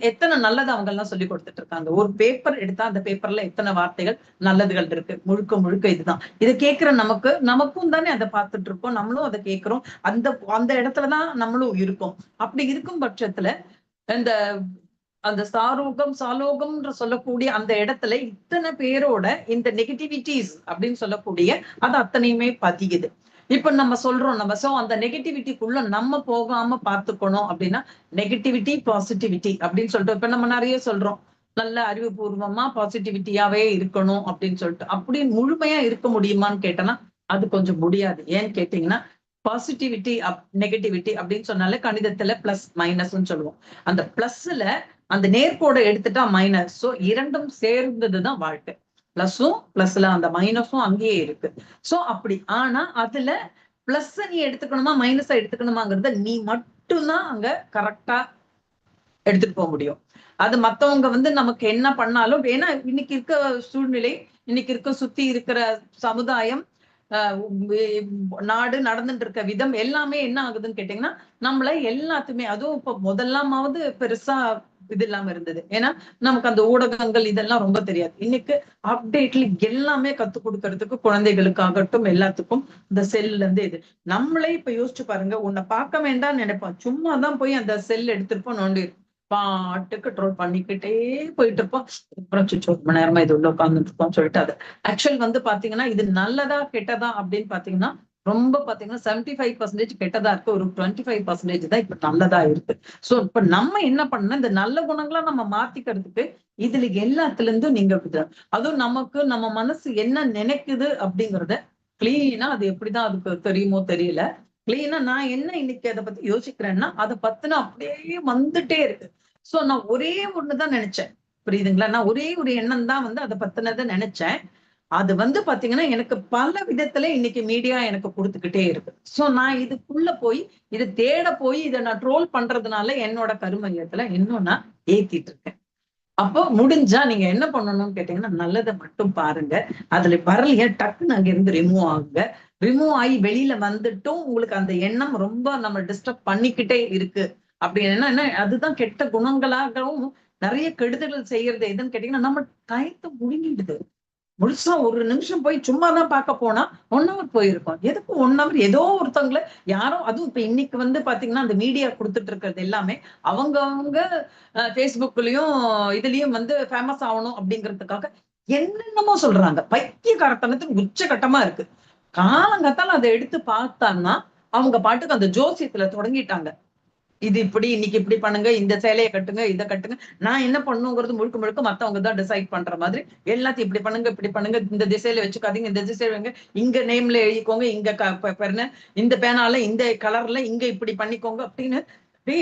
எத்தனை நல்லது அவங்க எல்லாம் சொல்லி கொடுத்துட்டு இருக்காங்க. ஒரு பேப்பர் எடுத்தா அந்த பேப்பர்ல எத்தனை வார்த்தைகள் நல்லதுகள் இருக்கு. முழுக்க முழுக்க இதுதான். இதை கேட்கிற நமக்கும் தானே அதை பார்த்துட்டு இருக்கோம். நம்மளும் அதை கேட்கிறோம். அந்த அந்த இடத்துலதான் நம்மளும் இருக்கோம். அப்படி இருக்கும் பட்சத்துல இந்த அந்த சாலோகம்ன்ற சொல்லக்கூடிய அந்த இடத்துல இத்தனை பேரோட இந்த நெகட்டிவிட்டிஸ் அப்படின்னு சொல்லக்கூடிய அது அத்தனையுமே பதியுது. இப்ப நம்ம சொல்றோம் சோ அந்த நெகட்டிவிட்டிக்குள்ள நம்ம போகாம பாத்துக்கணும் அப்படின்னா நெகட்டிவிட்டி பாசிட்டிவிட்டி அப்படின்னு சொல்லிட்டு இப்ப நம்ம நிறைய சொல்றோம். நல்ல அறிவுபூர்வமா பாசிட்டிவிட்டியாவே இருக்கணும் அப்படின்னு சொல்லிட்டு அப்படி முழுமையா இருக்க முடியுமான்னு கேட்டனா அது கொஞ்சம் முடியாது. ஏன்னு கேட்டீங்கன்னா பாசிட்டிவிட்டி நெகட்டிவிட்டி அப்படின்னு சொன்னாலே கணிதத்துல பிளஸ் மைனஸ்ன்னு சொல்லுவோம். அந்த பிளஸ்ல அந்த நேர்கோடை எடுத்துட்டா மைனஸ். சோ இரண்டும் சேர்ந்ததுதான் வாழ்க்கை. பிளஸ்ல அந்த மைனஸும் அங்கேயே இருக்கு. சோ அப்படி ஆனா அதுல பிளஸ் நீ எடுத்துக்கணுமா மைனஸா எடுத்துக்கணுமாங்கிறத நீ மட்டும்தான் அங்க கரெக்டா எடுத்துட்டு போக முடியும். அது மத்தவங்க வந்து நமக்கு என்ன பண்ணாலும், ஏன்னா இன்னைக்கு இருக்க சூழ்நிலை, இன்னைக்கு இருக்க சுத்தி இருக்கிற சமுதாயம், நாடு நடந்துட்டு இருக்க விதம் எல்லாமே என்ன ஆகுதுன்னு கேட்டீங்கன்னா நம்மள எல்லாத்துமே, அதுவும் இப்ப முதல்லாமாவது பெருசா இது இல்லாம இருந்தது. ஏன்னா நமக்கு அந்த ஊடகங்கள் இதெல்லாம் ரொம்ப தெரியாது. இன்னைக்கு அப்டேட்ல எல்லாமே கத்து கொடுக்கறதுக்கு குழந்தைகளுக்காகட்டும் எல்லாத்துக்கும் இந்த செல்ல இருந்து இது. நம்மளே இப்ப யோசிச்சு பாருங்க, உன்னை பார்க்க வேண்டாம்னு நினைப்போம். சும்மாதான் போய் அந்த செல் எடுத்திருப்போம், நோண்டி பாட்டுக்கு ட்ரோல் பண்ணிக்கிட்டே போயிட்டு இருப்போம். அப்புறம் ஒரு மணி நேரமா இது உள்ள உட்கார்ந்துட்டு இருக்கோம் சொல்லிட்டு அது ஆக்சுவல் வந்து பாத்தீங்கன்னா இது நல்லதா கெட்டதா அப்படின்னு பாத்தீங்கன்னா ரொம்ப பாத்தீங்கன்னா 75% கெட்டதா இருக்கு. ஒரு 25% தான் இப்ப நல்லதா இருக்கு. சோ இப்ப நம்ம என்ன பண்ணணும், இந்த நல்ல குணங்களா நம்ம மாத்திக்கிறதுக்கு இதுல எல்லாத்துல இருந்தும் நீங்க அதுவும் நமக்கு நம்ம மனசு என்ன நினைக்குது அப்படிங்கறத கிளீனா அது எப்படிதான் அதுக்கு தெரியுமோ தெரியல. கிளீனா நான் என்ன இன்னைக்கு அதை பத்தி யோசிக்கிறேன்னா அதை பத்தின அப்படியே வந்துட்டே இருக்கு. சோ நான் ஒரே ஒண்ணுதான் நினைச்சேன். புரியுதுங்களா? நான் ஒரே ஒரு எண்ணம் தான் வந்து அதை பத்தினதை நினைச்சேன். அது வந்து பாத்தீங்கன்னா எனக்கு பல விதத்துல இன்னைக்கு மீடியா எனக்கு கொடுத்துக்கிட்டே இருக்கு. சோ நான் இதுக்குள்ள போய் இதை தேட போய் இதை நான் ட்ரோல் பண்றதுனால என்னோட கருமையத்துல இன்னும் நான் ஏத்திட்டு இருக்கேன். அப்போ முடிஞ்சா நீங்க என்ன பண்ணணும்னு கேட்டீங்கன்னா நல்லதை மட்டும் பாருங்க. அதுல வரலையா டக்குன்னு அங்க இருந்து ரிமூவ் ஆகுங்க. ரிமூவ் ஆகி வெளியில வந்துட்டும் உங்களுக்கு அந்த எண்ணம் ரொம்ப நம்ம டிஸ்டர்ப் பண்ணிக்கிட்டே இருக்கு அப்படின்னா என்ன, அதுதான் கெட்ட குணங்களாகவும் நிறைய கெடுதல்கள் செய்யறது எதுன்னு கேட்டீங்கன்னா நம்ம டயத்தை முழுங்கிடுது. முழுசா ஒரு நிமிஷம் போய் சும்மாதான் பார்க்க போனா 1 ஹவர் போயிருக்கோம். எதுக்கு 1 ஹவர் ஏதோ ஒருத்தவங்களை யாரோ, அதுவும் இப்ப இன்னைக்கு வந்து பாத்தீங்கன்னா அந்த மீடியா கொடுத்துட்டு இருக்கிறது எல்லாமே அவங்க பேஸ்புக்லயும் இதுலயும் வந்து ஃபேமஸ் ஆகணும் அப்படிங்கிறதுக்காக என்னென்னமோ சொல்றாங்க. பைத்தியக்காரத்தனத்துக்கு உச்சகட்டமா இருக்கு. காலங்கத்தால அதை எடுத்து பார்த்தான்னா அவங்க பாட்டுக்கு அந்த ஜோசியத்துல தொடங்கிட்டாங்க. இது இப்படி இன்னைக்கு இப்படி பண்ணுங்க, இந்த சேலையை கட்டுங்க, இதை கட்டுங்க. நான் என்ன பண்ணுங்கிறது முழுக்க முழுக்க மத்தவங்க தான் டிசைட் பண்ற மாதிரி எல்லாத்தையும் இப்படி பண்ணுங்க, இப்படி பண்ணுங்க, இந்த திசையில வச்சுக்காதீங்க, இந்த திசையில வைங்க, இங்க நேம்ல எழுதிக்கோங்க, இங்க இந்த பேனால இந்த கலர்ல இங்க இப்படி பண்ணிக்கோங்க அப்படின்னு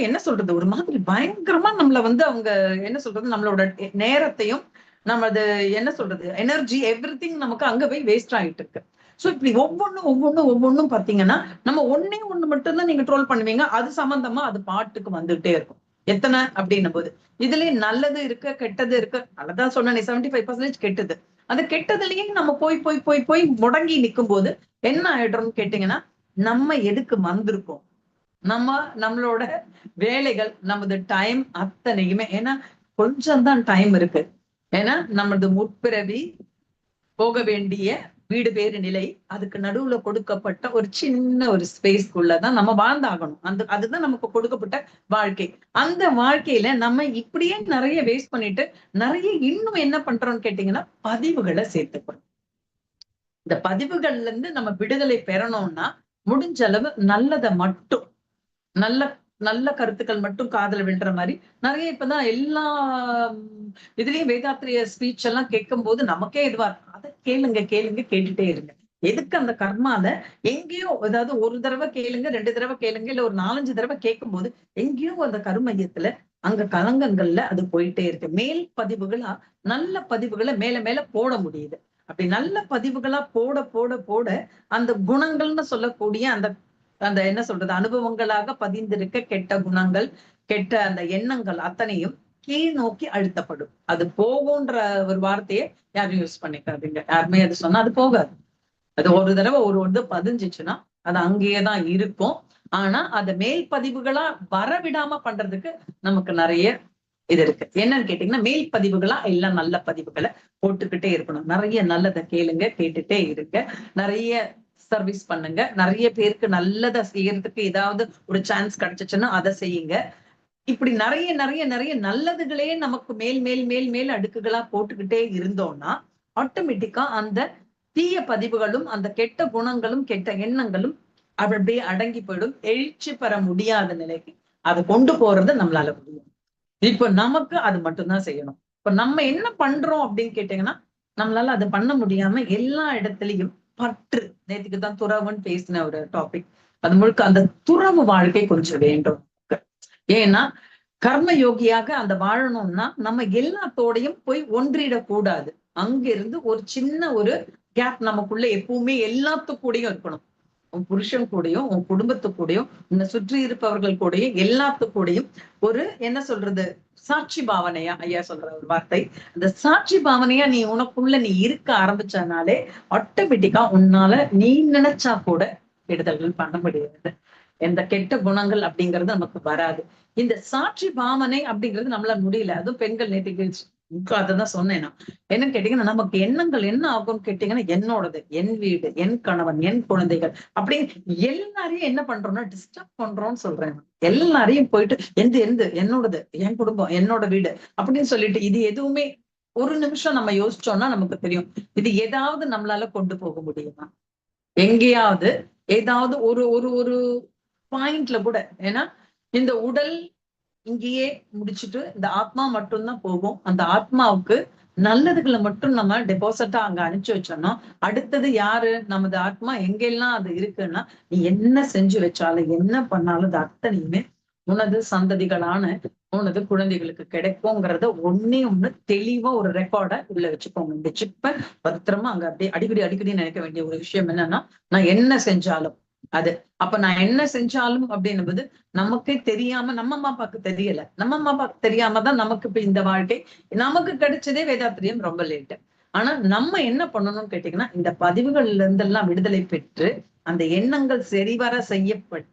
என்ன சொல்றது, ஒரு மாதிரி பயங்கரமா நம்மள வந்து அவங்க என்ன சொல்றது, நம்மளோட நேரத்தையும் நமது என்ன சொல்றது எனர்ஜி எவ்ரிதிங் நமக்கு அங்க போய் வேஸ்ட் ஆயிட்டு இருக்கு. சோ இப்படி ஒவ்வொன்னும் பாத்தீங்கன்னா நம்ம ஒண்ணு மட்டும்தான் நீங்க ட்ரோல் பண்ணுவீங்க, அது சம்பந்தமா அது பாட்டுக்கு வந்துட்டே இருக்கும். எத்தனை அப்படின்னும் போது இதுலயே நல்லது இருக்கு கெட்டது இருக்கு. அதான் சொன்னேன் 75% கெட்டது. அந்த கெட்டதுலயே நம்ம போய் போய் போய் போய் முடங்கி நிற்கும் போது என்ன ஆயிடுறோம்னு கேட்டீங்கன்னா, நம்ம எதுக்கு வந்திருக்கோம், நம்ம நம்மளோட வேலைகள் நமது டைம் அத்தனையுமே, ஏன்னா கொஞ்சம் தான் டைம் இருக்கு. ஏன்னா நமது முற்பிறவி போக வேண்டிய வீடு பேறு நிலை, அதுக்கு நடுவுல கொடுக்கப்பட்ட ஒரு சின்ன ஒரு ஸ்பேஸ்க்குள்ளதான் நம்ம வாழ்ந்தாகணும். அதுதான் நமக்கு கொடுக்கப்பட்ட வாழ்க்கை. அந்த வாழ்க்கையில நம்ம இப்படியே நிறைய வேஸ்ட் பண்ணிட்டு நிறைய இன்னும் என்ன பண்றோம்னு கேட்டீங்கன்னா பதிவுகளை சேர்த்துக்கிறோம். இந்த பதிவுகள்ல இருந்து நம்ம விடுதலை பெறணும்னா முடிஞ்ச அளவு நல்லதை மட்டும், நல்ல நல்ல கருத்துக்கள் மட்டும் காதல விழுற மாதிரி நிறைய இப்பதான் எல்லா இதுலயும் வேதாத்திரிய ஸ்பீச் எல்லாம் கேட்கும் போது நமக்கே இதுவா அதை கேளுங்க கேளுங்க கேட்டுட்டே இருங்க. எதுக்கு அந்த கர்மால எங்கேயோ ஏதாவது ஒரு தடவை கேளுங்க, 2 தடவை கேளுங்க, இல்ல ஒரு 4-5 தடவை கேட்கும் போது எங்கேயோ அந்த கருமையத்துல அங்க கலங்கங்கள்ல அது போயிட்டே இருக்கு. மேல் பதிவுகளா நல்ல பதிவுகளை மேல மேல போட முடியுது. அப்படி நல்ல பதிவுகளா போட போட போட அந்த குணங்கள்னு சொல்லக்கூடிய அந்த அந்த என்ன சொல்றது அனுபவங்களாக பதிந்திருக்க கெட்ட குணங்கள், கெட்ட அந்த எண்ணங்கள் அத்தனையும் கீழ் நோக்கி அழுத்தப்படும். அது போகும்ன்ற ஒரு வார்த்தையை யாரும் யூஸ் பண்ணிக்காதீங்க. யாருமே அது சொன்னா அது போகாது. அது ஒரு தடவை ஒரு வந்து பதிஞ்சிச்சுன்னா அது அங்கேயேதான் இருக்கும். ஆனா அத மேல் பதிவுகளா வரவிடாம பண்றதுக்கு நமக்கு நிறைய இது இருக்கு. என்னன்னு கேட்டீங்கன்னா மேல் பதிவுகளா எல்லாம் நல்ல பதிவுகளை போட்டுக்கிட்டே இருக்கணும். நிறைய நல்லதை கேளுங்க, கேட்டுட்டே இருங்க, நிறைய சர்வீஸ் பண்ணுங்க, நிறைய பேருக்கு நல்லதை செய்யறதுக்கு ஏதாவது ஒரு சான்ஸ் கிடைச்சிச்சுன்னா அதை செய்யுங்க. இப்படி நிறைய நிறைய நிறைய நல்லதுகளே நமக்கு மேல் மேல் மேல் மேல் அடுக்குகளா போட்டுக்கிட்டே இருந்தோம்னா ஆட்டோமேட்டிக்கா அந்த தீய பதிவுகளும் அந்த கெட்ட குணங்களும் கெட்ட எண்ணங்களும் அப்படியே அடங்கி போயிடும். எழுச்சி பெற முடியாத நிலைக்கு அதை கொண்டு போறது நம்மளால முடியும். இப்ப நமக்கு அது மட்டும்தான் செய்யணும். இப்ப நம்ம என்ன பண்றோம் அப்படின்னு கேட்டீங்கன்னா, நம்மளால அதை பண்ண முடியாம எல்லா இடத்துலயும் பற்று, நேற்றுக்கு தான் துறவுன்னு பேசின ஒரு டாபிக், அது முழுக்க அந்த துறவு வாழ்க்கை கொஞ்சம் வேண்டும். ஏன்னா கர்ம யோகியாக அந்த வாழணும்னா நம்ம எல்லாத்தோடையும் போய் ஒன்றிடக்கூடாது. அங்கிருந்து ஒரு சின்ன ஒரு கேப் நமக்குள்ள எப்பவுமே எல்லாத்துக்கூடயும் இருக்கணும். உன் புருஷன் கூடயும், உன் குடும்பத்து கூடயும், உன்னை சுற்றி இருப்பவர்கள் கூடயும், எல்லாத்து கூடயும் ஒரு என்ன சொல்றது சாட்சி பாவனையா, ஐயா சொல்ற ஒரு வார்த்தை, அந்த சாட்சி பாவனையா நீ உனக்குள்ள நீ இருக்க ஆரம்பிச்சனாலே ஆட்டோமேட்டிக்கா உன்னால நீ நினைச்சா கூட கெடுதல்கள் பண்ண முடியாது. எந்த கெட்ட குணங்கள் அப்படிங்கிறது நமக்கு வராது. இந்த சாட்சி பாவனை அப்படிங்கிறது நம்மளால முடியல. அதுவும் பெண்கள் நேற்றுக்கு அதான் சொன்னேன் நான். என்னன்னு கேட்டீங்கன்னா நமக்கு எண்ணங்கள் என்ன ஆகும்னு கேட்டீங்கன்னா, என்னோடது, என் வீடு, என் கணவன், என் குழந்தைகள் அப்படின்னு எல்லாரையும் என்ன பண்றோம்னா டிஸ்டர்ப் பண்றோம்னு சொல்றேன். எல்லாரையும் போயிட்டு எந்த எந்த என்னோடது, என் குடும்பம், என்னோட வீடு அப்படின்னு சொல்லிட்டு இது எதுவுமே ஒரு நிமிஷம் நம்ம யோசிச்சோம்னா நமக்கு தெரியும் இது ஏதாவது நம்மளால கொண்டு போக முடியுமா, எங்கேயாவது ஏதாவது ஒரு ஒரு ஒரு பாயிண்ட்ல கூட. ஏன்னா இந்த உடல் இங்கேயே முடிச்சுட்டு இந்த ஆத்மா மட்டும்தான் போகும். அந்த ஆத்மாவுக்கு நல்லதுகளை மட்டும் நம்ம டெபாசிட்டா அங்க அனுப்பிச்சு வச்சோம்னா அடுத்தது யாரு நமது ஆத்மா எங்கெல்லாம் அது இருக்குன்னா நீ என்ன செஞ்சு வச்சாலும் என்ன பண்ணாலும் அது அத்தனையுமே உனது சந்ததிகளான உனது குழந்தைகளுக்கு கிடைக்கும்ங்கிறத ஒண்ணே ஒண்ணு தெளிவா ஒரு ரெக்கார்டை உள்ள வச்சுக்கோங்க. இந்த சிப்ப பத்திரமா அங்க அப்படியே அடிக்கடி அடிக்கடி நினைக்க வேண்டிய ஒரு விஷயம் என்னன்னா, நான் என்ன செஞ்சாலும் அது, அப்ப நான் என்ன செஞ்சாலும் அப்படின்னும்போது நமக்கே தெரியாம, நம்ம அம்மா அப்பாவுக்கு தெரியல, நம்ம அம்மா அப்பாவுக்கு தெரியாம தான் நமக்கு இப்ப இந்த வாழ்க்கை நமக்கு கிடைச்சதே வேதாத்திரியம் ரொம்ப லேட்டு. ஆனா நம்ம என்ன பண்ணணும்னு கேட்டீங்கன்னா, இந்த பதிவுகள்ல இருந்தெல்லாம் விடுதலை பெற்று அந்த எண்ணங்கள் சரிவர செய்யப்பட்டு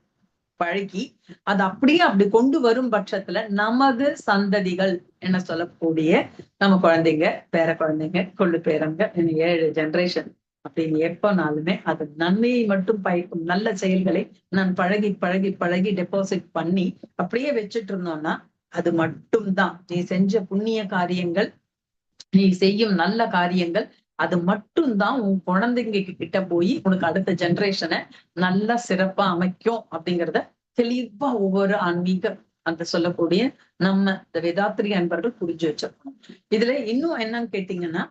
பழகி அது அப்படியே அப்படி கொண்டு வரும் பட்சத்துல நமது சந்ததிகள் என்ன சொல்லக்கூடிய நம்ம குழந்தைங்க, பேர குழந்தைங்க, கொள்ளு பேரங்க, 7 ஜெனரேஷன் அப்படின்னு எப்பனாலுமே அது நன்மையை மட்டும் பயக்கும் நல்ல செயல்களை நான் பழகி பழகி பழகி டெபாசிட் பண்ணி அப்படியே வச்சுட்டு இருந்தோம்னா அது மட்டும்தான் நீ செஞ்ச புண்ணிய காரியங்கள், நீ செய்யும் நல்ல காரியங்கள் அது மட்டும்தான் உன் குழந்தைங்க கிட்ட போய் உனக்கு அடுத்த ஜெனரேஷனை நல்லா சிறப்பா அமைக்கும் அப்படிங்கிறத தெளிவா ஒவ்வொரு ஆன்மீக அந்த சொல்லக்கூடிய நம்ம இந்த வேதாத்திரி அன்பர்கள் புரிஞ்சு வச்சிருக்கணும். இதுல இன்னும் என்னன்னு கேட்டீங்கன்னா,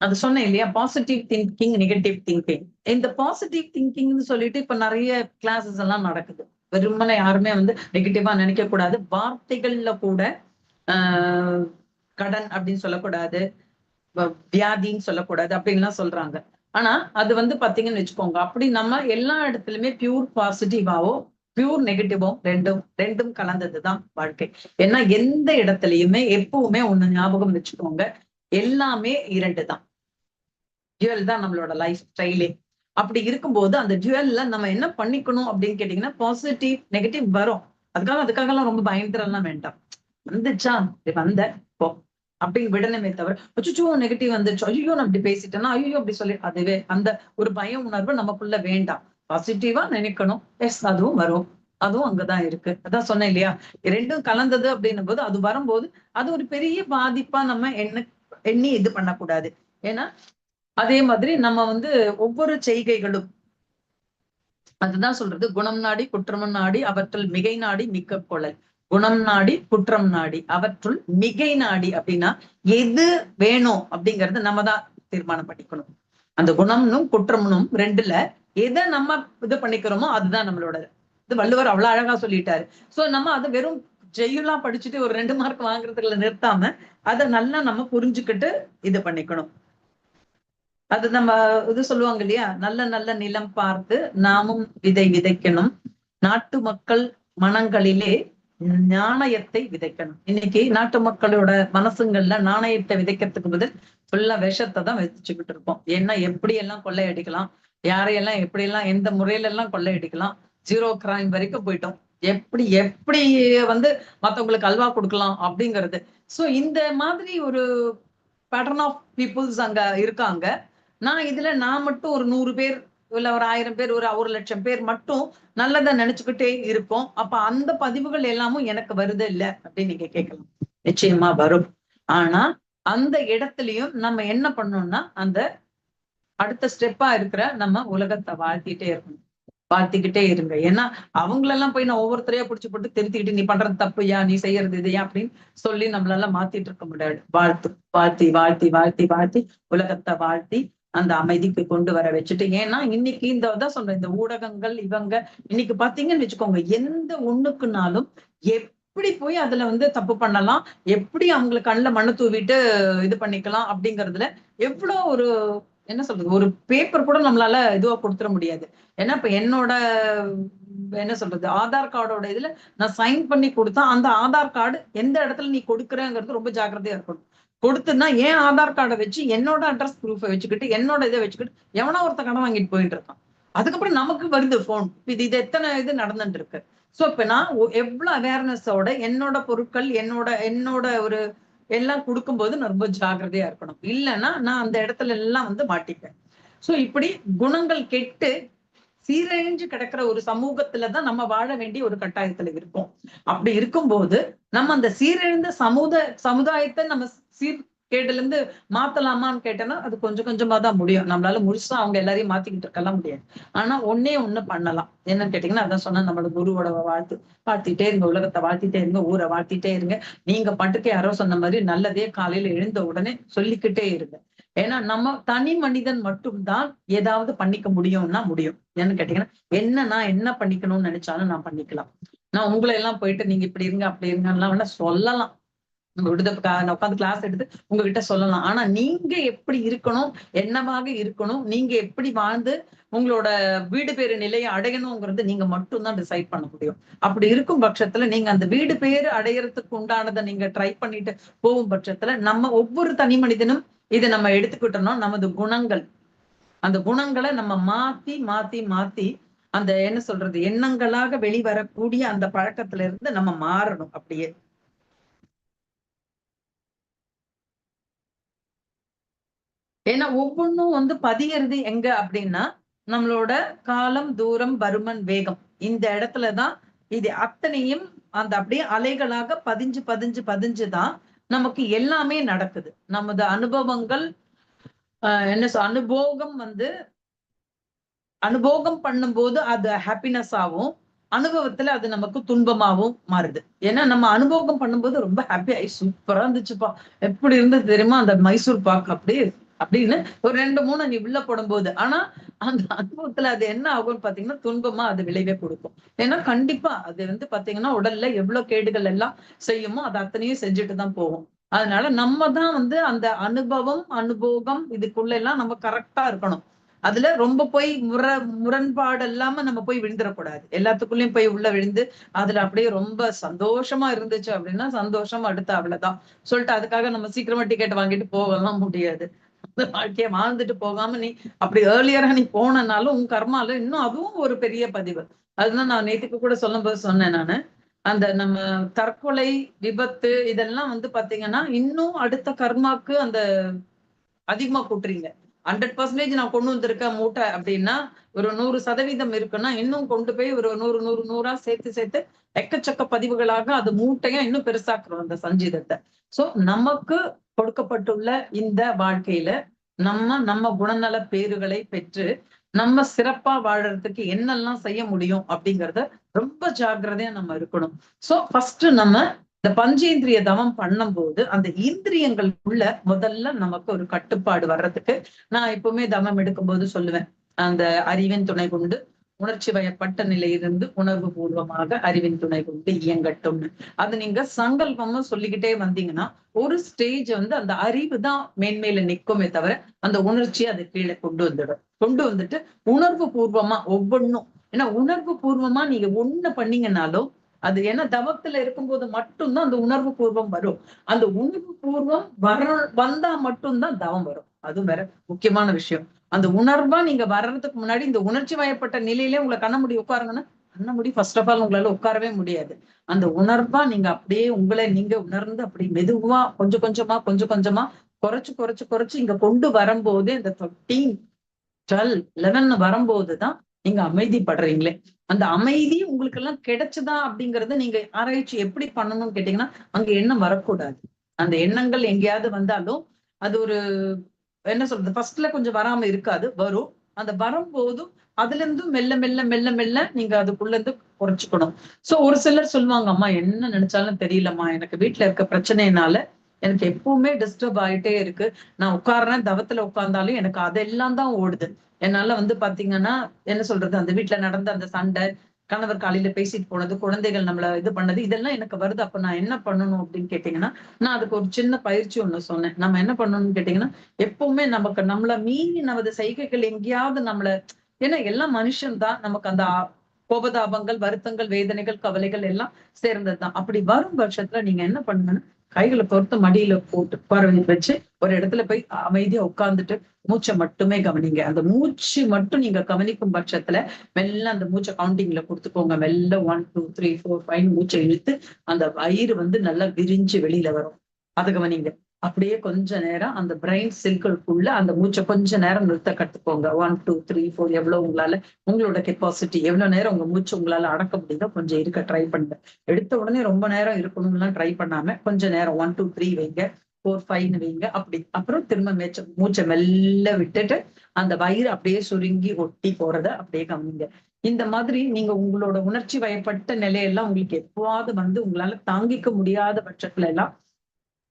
அது சொன்னேன் இல்லையா, பாசிட்டிவ் திங்கிங், நெகட்டிவ் திங்கிங். இந்த பாசிட்டிவ் திங்கிங்னு சொல்லிட்டு இப்ப நிறைய கிளாஸஸ் எல்லாம் நடக்குது. வெறுமனே யாருமே வந்து நெகட்டிவா நினைக்க கூடாது. வார்த்தைகள்ல கூட ஆஹ் கடன் அப்படின்னு சொல்லக்கூடாது, வியாதின்னு சொல்லக்கூடாது அப்படின்லாம் சொல்றாங்க. ஆனா அது வந்து பாத்தீங்கன்னு வச்சுக்கோங்க, அப்படி நம்ம எல்லா இடத்துலயுமே பியூர் பாசிட்டிவாவோ பியூர் நெகட்டிவோ ரெண்டும் ரெண்டும் கலந்ததுதான் வாழ்க்கை. ஏன்னா எந்த இடத்துலயுமே எப்பவுமே ஒண்ணு ஞாபகம் வச்சுக்கோங்க, எல்லாமே இரண்டு தான். ஜுவல் தான் நம்மளோட லைஃப் ஸ்டைலே. அப்படி இருக்கும்போது அந்த ஜுவல்ல நம்ம என்ன பண்ணிக்கணும் அப்படின்னு கேட்டீங்கன்னா, பாசிட்டிவ் நெகட்டிவ் வரும். அதுக்காக எல்லாம் ரொம்ப பயந்துரெல்லாம் வேண்டாம். வந்துச்சா வந்த போ அப்படின்னு விடணுமே தவிர, அச்சோ நெகட்டிவ் வந்துச்சு, ஐயோ நான் அப்படி பேசிட்டேன்னா, ஐயோ அப்படி சொல்லி அதுவே அந்த ஒரு பய உணர்வு நமக்குள்ள வேண்டாம். பாசிட்டிவா நினைக்கணும். எஸ் அதுவும் வரும், அதுவும் அங்கதான் இருக்கு. அதான் சொன்னேன் இல்லையா, ரெண்டும் கலந்தது அப்படின்னும் போது அது வரும்போது அது ஒரு பெரிய பாதிப்பா நம்ம எண்ணி இது பண்ணக்கூடாது. ஏன்னா அதே மாதிரி நம்ம வந்து ஒவ்வொரு செய்கைகளும், அதுதான் சொல்றது, குணம் நாடி குற்றமும் நாடி அவற்றுள் மிகை நாடி மிக்க கொளல். குணம் நாடி குற்றம் நாடி அவற்றுள் மிகை நாடி அப்படின்னா எது வேணும் அப்படிங்கறது நம்ம தான் தீர்மானம் பண்ணிக்கணும். அந்த குணம்னும் குற்றம்னும் ரெண்டுல எதை நம்ம இது பண்ணிக்கிறோமோ அதுதான் நம்மளோட இது. வள்ளுவர் அவ்வளவு அழகா சொல்லிட்டாரு. சோ நம்ம அது வெறும் ஜெயுலா படிச்சுட்டு ஒரு 2 மார்க் வாங்குறதுக்குள்ள நிறுத்தாம அதை நல்லா நம்ம புரிஞ்சுக்கிட்டு இது பண்ணிக்கணும். அது நம்ம இது சொல்லுவாங்க இல்லையா, நல்ல நல்ல நிலம் பார்த்து நாமும் விதை விதைக்கணும், நாட்டு மக்கள் மனங்களிலே நாணயத்தை விதைக்கணும். இன்னைக்கு நாட்டு மக்களோட மனசுங்கள்ல நாணயத்தை விதைக்கிறதுக்கு பதில் ஃபுல்லா விஷத்தை தான் விதைச்சுக்கிட்டு இருப்போம். ஏன்னா எப்படி எல்லாம் கொள்ளையடிக்கலாம், யாரையெல்லாம் எப்படி எல்லாம் எந்த முறையில எல்லாம் கொள்ளையடிக்கலாம், ஜீரோ கிரைம் வரைக்கும் போயிட்டோம். எப்படி எப்படி வந்து மத்தவங்களுக்கு அல்வா கொடுக்கலாம் அப்படிங்கிறது. சோ இந்த மாதிரி ஒரு பேட்டர்ன் ஆஃப் பீப்புள்ஸ் அங்க இருக்காங்க. நான் மட்டும் ஒரு 100 பேர் இல்ல ஒரு 1000 பேர், ஒரு 1,00,000 பேர் மட்டும் நல்லதை நினைச்சுக்கிட்டே இருக்கோம். அப்ப அந்த பதிவுகள் எல்லாமும் எனக்கு வருது இல்ல அப்படின்னு நீங்க கேட்கலாம். நிச்சயமா வரும். ஆனா அந்த இடத்துலயும் நம்ம என்ன பண்ணோம்னா, அந்த அடுத்த ஸ்டெப்பா இருக்கிற நம்ம உலகத்தை வாழ்த்திட்டே இருக்கணும். வாழ்த்திக்கிட்டே இருங்க. ஏன்னா அவங்களெல்லாம் போய் நான் ஒவ்வொருத்தரையா புடிச்சு போட்டு திருத்திக்கிட்டு, நீ பண்றது தப்புயா, நீ செய்யறது இதையா அப்படின்னு சொல்லி நம்மளால மாத்திட்டு இருக்க முடியாது. வாழ்த்தி வாழ்த்தி வாழ்த்தி வாழ்த்தி உலகத்தை வாழ்த்தி அந்த அமைதிக்கு கொண்டு வர வச்சுட்டு, ஏன்னா இன்னைக்கு இந்த தான் சொல்றேன், இந்த ஊடகங்கள் இவங்க இன்னைக்கு பாத்தீங்கன்னு வச்சுக்கோங்க, எந்த ஒண்ணுக்குனாலும் எப்படி போய் அதுல வந்து தப்பு பண்ணலாம், எப்படி அவங்களுக்கு கண்ணுல மண்ணு தூவிட்டு இது பண்ணிக்கலாம் அப்படிங்கறதுல எவ்வளவு ஒரு என்ன சொல்றது, ஒரு பேப்பர் கூட நம்மளால இதுவா கொடுத்துட முடியாது. ஏன்னா இப்ப என்னோட என்ன சொல்றது, ஆதார் கார்டோட இதுல நான் சைன் பண்ணி கொடுத்தா அந்த ஆதார் கார்டு எந்த இடத்துல நீ கொடுக்குறங்கிறது ரொம்ப ஜாக்கிரதையா இருக்கணும். கொடுத்துன்னா என் ஆதார் கார்டை வச்சு என்னோட அட்ரஸ் ப்ரூஃபை வச்சுக்கிட்டு என்னோட இதை வச்சுக்கிட்டு எவனா ஒருத்த கடன் வாங்கிட்டு போயிட்டு இருக்கான். அதுக்கப்புறம் நமக்கு வருது போன், இது எத்தனை இது நடந்துட்டு இருக்கு. சோ இப்ப நான் எவ்வளவு அவேர்னஸோட என்னோட பொருட்கள் என்னோட என்னோட ஒரு எல்லாம் கொடுக்கும்போது நான் ரொம்ப ஜாக்கிரதையா இருக்கணும். இல்லைன்னா நான் அந்த இடத்துல எல்லாம் வந்து மாட்டிப்பேன். சோ இப்படி குணங்கள் கெட்டு சீரழிஞ்சு கிடக்கிற ஒரு சமூகத்துலதான் நம்ம வாழ வேண்டிய ஒரு கட்டாயத்துல இருப்போம். அப்படி இருக்கும்போது நம்ம அந்த சீரழிந்த சமுதாயத்தை நம்ம சீர்கேடுல இருந்து மாத்தலாமான்னு கேட்டோம்னா அது கொஞ்சம் கொஞ்சமா தான் முடியும். நம்மளால முழுசா அவங்க எல்லாரையும் மாத்திக்கிட்டு இருக்கலாம் முடியாது. ஆனா ஒண்ணு பண்ணலாம். என்னன்னு கேட்டீங்கன்னா, அதான் சொன்னா, நம்மளோட குருவோட வாழ்த்திட்டே இருங்க, உலகத்தை வாழ்த்திட்டே இருங்க, ஊரை வாழ்த்திட்டே இருங்க. நீங்க பாட்டுக்கு யாரோ சொன்ன மாதிரி நல்லதே காலையில எழுந்த உடனே சொல்லிக்கிட்டே இருங்க. ஏன்னா நம்ம தனி மனிதன் மட்டும்தான் ஏதாவது பண்ணிக்க முடியும்னா முடியும். ஏன்னு கேட்டீங்கன்னா, நான் என்ன பண்ணிக்கணும்னு நினைச்சாலும் நான் பண்ணிக்கலாம். நான் உங்களை எல்லாம் போயிட்டு நீங்க இப்படி இருங்க அப்படி இருங்கலாம் வேணா சொல்லலாம். நம்ம நான் உட்காந்து கிளாஸ் எடுத்து உங்ககிட்ட சொல்லலாம். ஆனா நீங்க எப்படி இருக்கணும், என்னவாக இருக்கணும், நீங்க எப்படி வாழ்ந்து உங்களோட வீடு பேரு நிலையை அடையணுங்கிறது நீங்க மட்டும்தான் டிசைட் பண்ண முடியும். அப்படி இருக்கும் பட்சத்துல நீங்க அந்த வீடு பேரு அடையறதுக்கு உண்டானதை நீங்க ட்ரை பண்ணிட்டு போகும் பட்சத்துல நம்ம ஒவ்வொரு தனி மனிதனும் இதை நம்ம எடுத்துக்கிட்டோம்னா நமது குணங்கள், அந்த குணங்களை நம்ம மாத்தி மாத்தி மாத்தி அந்த என்ன சொல்றது எண்ணங்களாக வெளிவரக்கூடிய அந்த பழக்கத்துல இருந்து நம்ம மாறணும் அப்படியே. ஏன்னா ஒவ்வொன்றும் வந்து பதியறது எங்க அப்படின்னா நம்மளோட காலம், தூரம், பருமன், வேகம் இந்த இடத்துலதான் இது அத்தனையும் அந்த அப்படியே அலைகளாக பதிஞ்சு பதிஞ்சு பதிஞ்சுதான் நமக்கு எல்லாமே நடக்குது. நமது அனுபவங்கள் அனுபோகம் அனுபோகம் பண்ணும்போது அது ஹாப்பினஸ் ஆகும், அனுபவத்துல அது நமக்கு துன்பமாவும் மாறுது. ஏன்னா நம்ம அனுபவம் பண்ணும்போது ரொம்ப ஹாப்பி ஆகி சூப்பரா இருந்துச்சுப்பா, எப்படி இருந்தது தெரியுமா அந்த மைசூர் பாக் அப்படி அப்படின்னு ஒரு 2 3 நீ உள்ள போடும்போது, ஆனா அந்த அனுபவத்துல அது என்ன ஆகும்னு பாத்தீங்கன்னா துன்பமா அது விளைவே கொடுக்கும். ஏன்னா கண்டிப்பா அது பாத்தீங்கன்னா உடல்ல எவ்வளவு கேடுகள் எல்லாம் செய்யுமோ அது அத்தனையும் செஞ்சுட்டு தான் போகும். அதனால நம்ம தான் அந்த அனுபவம் அனுபோகம் இதுக்குள்ள எல்லாம் நம்ம கரெக்டா இருக்கணும். அதுல ரொம்ப போய் முரண்பாடு இல்லாம நம்ம போய் விழுந்துடக்கூடாது. எல்லாத்துக்குள்ளயும் போய் உள்ள விழுந்து அதுல அப்படியே ரொம்ப சந்தோஷமா இருந்துச்சு அப்படின்னா சந்தோஷம் அடுத்து அவ்வளவுதான் சொல்லிட்டு அதுக்காக நம்ம சீக்கிரமா டிக்கெட் வாங்கிட்டு போகலாம் முடியாது. அந்த வாழ்க்கைய வாழ்ந்துட்டு போகாம நீ அப்படி ஏர்லியரா நீ போனனாலும் உன் கர்மால இன்னும் அதுவும் ஒரு பெரிய பதிவு. அதுதான் நான் நேத்துக்கு கூட சொல்லும் போது சொன்னேன் நானு. அந்த நம்ம தற்கொலை, விபத்து இதெல்லாம் பாத்தீங்கன்னா இன்னும் அடுத்த கர்மாக்கு அந்த அதிகமா கூட்டுறீங்க. 100% நான் கொண்டு வந்திருக்கேன் மூட்டை அப்படின்னா ஒரு 100% இருக்குன்னா இன்னும் கொண்டு போய் ஒரு 100 சேர்த்து சேர்த்து எக்கச்சக்க பதிவுகளாக அது மூட்டையா இன்னும் பெருசாக்குறோம் அந்த சஞ்சீதத்தை. சோ நமக்கு கொடுக்கப்பட்டுள்ள இந்த வாழ்க்கையில நம்ம குணநல பேறுகளை பெற்று நம்ம சிறப்பா வாழறதுக்கு என்னெல்லாம் செய்ய முடியும் அப்படிங்கறத ரொம்ப ஜாக்கிரதையா நம்ம இருக்கணும். சோ ஃபர்ஸ்ட் நம்ம இந்த பஞ்சேந்திரிய தவம் பண்ணும்போது அந்த இந்திரியங்களுக்குள்ள முதல்ல நமக்கு ஒரு கட்டுப்பாடு வர்றதுக்கு நான் எப்பவுமே தவம் எடுக்கும்போது சொல்லுவேன். அந்த அறிவின் துணை கொண்டு உணர்ச்சி வயப்பட்ட நிலையிலிருந்து உணர்வு பூர்வமாக அறிவின் துணை கொண்டு இயங்கட்டும்னு. அது நீங்க சங்கல்பமும் சொல்லிக்கிட்டே வந்தீங்கன்னா ஒரு ஸ்டேஜ் அந்த அறிவு தான் மேன்மேல நிற்குமே தவிர அந்த உணர்ச்சியை அது கீழே கொண்டு வந்துடும். கொண்டு வந்துட்டு உணர்வு பூர்வமா ஒவ்வொன்னும், ஏன்னா உணர்வு பூர்வமா நீங்க ஒண்ணு பண்ணீங்கன்னாலும் அது ஏன்னா தவத்துல இருக்கும்போது மட்டும்தான் அந்த உணர்வு பூர்வம் வரும். அந்த உணர்வு பூர்வம் வந்தா மட்டும்தான் தவம் வரும். அதுவும் வேற முக்கியமான விஷயம். அந்த உணர்வா நீங்க வர்றதுக்கு முன்னாடி இந்த உணர்ச்சி வயப்பட்ட நிலையிலே உங்களை கண்ண மூடி உட்காருங்கன்னா கண்ண மூடி ஃபர்ஸ்ட் ஆஃப் ஆல் உங்களால உட்காரவே முடியாது. அந்த உணர்வா நீங்க அப்படியே உங்களை நீங்க உணர்ந்து அப்படி மெதுவா கொஞ்சம் கொஞ்சமா கொஞ்சம் கொஞ்சமா குறைச்சு குறைச்சு குறைச்சு இங்க கொண்டு வரும்போதே இந்த 13 12 11 வரும்போதுதான் நீங்க அமைதிப்படுறீங்களே. அந்த அமைதி உங்களுக்கு எல்லாம் கிடைச்சுதா அப்படிங்கறத நீங்க ஆராய்ச்சி எப்படி பண்ணணும்னு கேட்டீங்கன்னா அங்க எண்ணம் வரக்கூடாது. அந்த எண்ணங்கள் எங்கேயாவது வந்தாலும் அது ஒரு என்ன சொல்றது ஃபர்ஸ்ட்ல கொஞ்சம் வராம இருக்காது, வரும். அந்த வரும்போதும் அதுல இருந்து மெல்ல மெல்ல மெல்ல மெல்ல நீங்க அதுக்குள்ள இருந்து குறைச்சுக்கணும். சோ ஒரு சிலர் சொல்லுவாங்க, அம்மா என்ன நினைச்சாலும் தெரியலம்மா, எனக்கு வீட்டுல இருக்க பிரச்சனைனால எனக்கு எப்பவுமே டிஸ்டர்ப் ஆயிட்டே இருக்கு. நான் உட்கார்றேன் தவத்துல உட்கார்ந்தாலும் எனக்கு அதெல்லாம் தான் ஓடுது. என்னால பாத்தீங்கன்னா என்ன சொல்றது அந்த வீட்டுல நடந்த அந்த சண்டை, கணவர் காலையில பேசிட்டு போனது, குழந்தைகள் நம்மள இது பண்ணது இதெல்லாம் எனக்கு வருது. அப்ப நான் என்ன பண்ணணும் அப்படின்னு கேட்டீங்கன்னா நான் அதுக்கு ஒரு சின்ன பயிற்சி ஒண்ணு சொன்னேன். நம்ம என்ன பண்ணணும்னு கேட்டீங்கன்னா எப்பவுமே நமக்கு நம்மள மீறி நமது செய்கைகள் எங்கேயாவது நம்மள, ஏன்னா எல்லாம் மனுஷன் தான், நமக்கு அந்த கோபதாபங்கள், வருத்தங்கள், வேதனைகள், கவலைகள் எல்லாம் சேர்ந்ததுதான். அப்படி வரும் பட்சத்துல நீங்க என்ன பண்ணுங்கன்னா கைகளை பொறுத்து மடியில போட்டு உட்கார வச்சு ஒரு இடத்துல போய் அமைதியா உட்கார்ந்துட்டு மூச்சை மட்டுமே கவனிங்க. அந்த மூச்சு மட்டும் நீங்க கவனிக்கும் பட்சத்துல மெல்ல அந்த மூச்சை கவுண்டிங்ல கொடுத்துக்கோங்க. மெல்ல 1 2 3 4 5 மூச்சை இழுத்து அந்த வயிறு நல்லா விரிஞ்சு வெளியில வரும். அதை கவனிங்க. அப்படியே கொஞ்ச நேரம் அந்த பிரெயின் செல்களுக்குள்ள அந்த மூச்சை கொஞ்ச நேரம் நிறுத்த கத்துக்கோங்க. 1 2 3 4 எவ்வளவு உங்களால, உங்களோட கெப்பாசிட்டி எவ்வளவு நேரம் உங்க மூச்சு உங்களால அடக்க முடியுதோ கொஞ்சம் இருக்க ட்ரை பண்ணுங்க. எடுத்த உடனே ரொம்ப நேரம் இருக்கணும்லாம் ட்ரை பண்ணாம கொஞ்ச நேரம் 1 2 3 வைங்க, 4 5 வைங்க. அப்படி அப்புறம் திரும்ப மூச்சை மெல்ல விட்டுட்டு அந்த வயிறு அப்படியே சுருங்கி ஒட்டி போறத அப்படியே கவனிங்க. இந்த மாதிரி நீங்க உங்களோட உணர்ச்சி வயப்பட்ட நிலையெல்லாம் உங்களுக்கு எப்பவாவது உங்களால தாங்கிக்க முடியாத பட்சத்துல எல்லாம்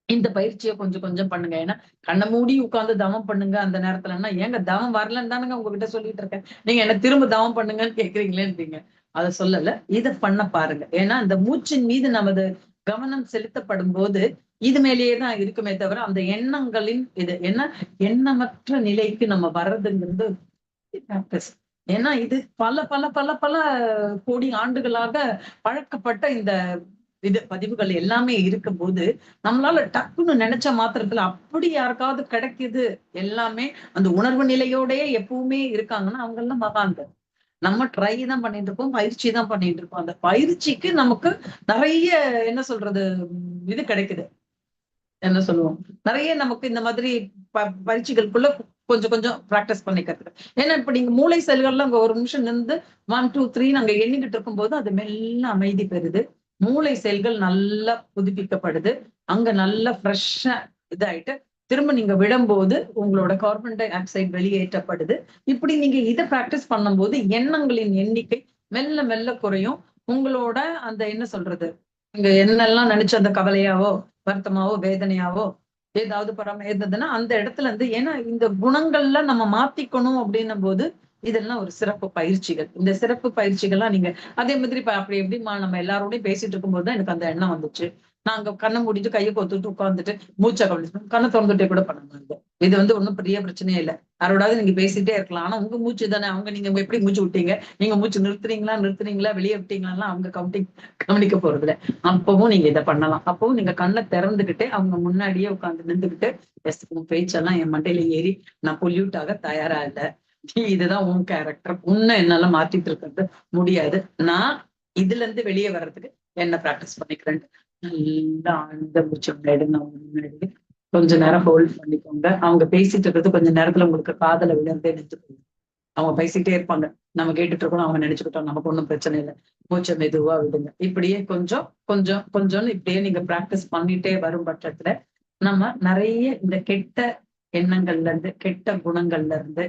இந்த பயிற்சியை கொஞ்சம் கொஞ்சம் பண்ணுங்க. ஏன்னா கண்ண மூடி உட்கார்ந்து தவம் பண்ணுங்க அந்த நேரத்துலன்னா, ஏங்க தவம் வரலன்னு தானுங்க உங்ககிட்ட சொல்லிட்டு இருக்கேன், நீங்க என்ன திரும்ப தவம் பண்ணுங்கன்னு கேக்குறீங்களேன்றீங்க. அதை சொல்லல, இதை பண்ண பாருங்க. ஏன்னா இந்த மூச்சின் மீது நமது கவனம் செலுத்தப்படும் போது இது மேலேயே தான் இருக்குமே தவிர அந்த எண்ணங்களின் இது என்ன எண்ணமற்ற நிலைக்கு நம்ம வர்றதுங்கிறது practice. ஏன்னா இது பல பல பல பல கோடி ஆண்டுகளாக பழக்கப்பட்ட இந்த இது பதிவுகள் எல்லாமே இருக்கும்போது நம்மளால டக்குன்னு நினைச்ச மாத்திரத்துல அப்படி யாருக்காவது கிடைக்குது எல்லாமே அந்த உணர்வு நிலையோடயே எப்பவுமே இருக்காங்கன்னா அவங்க எல்லாம் மகான்கள். நம்ம ட்ரை தான் பண்ணிட்டு இருப்போம், பயிற்சி தான் பண்ணிட்டு இருப்போம். அந்த பயிற்சிக்கு நமக்கு நிறைய என்ன சொல்றது இது கிடைக்குது. என்ன சொல்லுவோம், நிறைய நமக்கு இந்த மாதிரி பயிற்சிகளுக்குள்ள கொஞ்சம் கொஞ்சம் பிராக்டிஸ் பண்ணிக்கிறது. ஏன்னா இப்ப நீங்க மூளை செல்கள்ல அங்க ஒரு நிமிஷம் நின்று 1 2 3 நாங்க எண்ணிக்கிட்டு இருக்கும்போது அது மெல்ல அமைதி பெறுது. மூளை செல்கள் நல்லா புதுப்பிக்கப்படுது. அங்க நல்லா ஃப்ரெஷ்ஷா இதாயிட்டு திரும்ப நீங்க விடும்போது உங்களோட கார்பன் டை ஆக்சைடு வெளியேற்றப்படுது. இப்படி நீங்க இதை பிராக்டிஸ் பண்ணும்போது எண்ணங்களின் எண்ணிக்கை மெல்ல மெல்ல குறையும். உங்களோட அந்த என்ன சொல்றது, நீங்க என்னெல்லாம் நினைச்ச அந்த கவலையாவோ வருத்தமாவோ வேதனையாவோ ஏதாவது பராம இருந்ததுன்னா அந்த இடத்துல இருந்து, ஏன்னா இந்த குணங்கள்ல நம்ம மாத்திக்கணும் அப்படின்னும் போது இதெல்லாம் ஒரு சிறப்பு பயிற்சிகள். இந்த சிறப்பு பயிற்சிகள்லாம் நீங்க அதே மாதிரி அப்படி எப்படிமா நம்ம எல்லாரோடையும் பேசிட்டு இருக்கும்போது தான் எனக்கு அந்த எண்ணம் வந்துச்சு. நாங்க கண்ணை மூடிட்டு கையை கோத்துட்டு உட்கார்ந்துட்டு மூச்சை கவனிச்சு கண்ணை திறந்துட்டே கூட பண்ணுவாங்க. இது வந்து ஒண்ணும் பெரிய பிரச்சனையே இல்லை. யாரோடாவது நீங்க பேசிட்டே இருக்கலாம். ஆனா உங்க மூச்சு தானே, அவங்க நீங்க எப்படி மூச்சு விட்டீங்க, நீங்க மூச்சு நிறுத்துறீங்களா வெளியே விட்டீங்களா அவங்க கவனிக்க போறது இல்ல. அப்பவும் நீங்க இதை பண்ணலாம். அப்பவும் நீங்க கண்ணை திறந்துகிட்டே அவங்க முன்னாடியே உட்கார்ந்து நின்றுகிட்டு, எஸ் உன் பேச்செல்லாம் என் மண்டையில ஏறி நான் பொல்யூட் ஆக தயாரா இல்ல. இதுதான் உன் கேரக்டர். உன்னை என்னால மாத்திட்டு இருக்கிறது முடியாது. நான் இதுல இருந்து வெளியே வர்றதுக்கு என்ன பிராக்டிஸ் பண்ணிக்கிறேன். நல்லா ஆழ்ந்த மூச்சு எடுங்க. அவங்க முன்னாடி கொஞ்ச நேரம் ஹோல்ட் பண்ணிக்கோங்க. அவங்க பேசிட்டு இருக்கிறது கொஞ்ச நேரத்துல உங்களுக்கு காதல விழுந்தே நின்று போகும். அவங்க பேசிட்டே இருப்பாங்க, நம்ம கேட்டுட்டு இருக்கோம், அவங்க நினைச்சுக்கிட்டோம், நமக்கு ஒண்ணும் பிரச்சனை இல்லை. மூச்சை மெதுவா விடுங்க. இப்படியே கொஞ்சம் கொஞ்சம் கொஞ்சம்னு இப்படியே நீங்க பிராக்டிஸ் பண்ணிட்டே வரும் பட்சத்துல நம்ம நிறைய இந்த கெட்ட எண்ணங்கள்ல இருந்து கெட்ட குணங்கள்ல இருந்து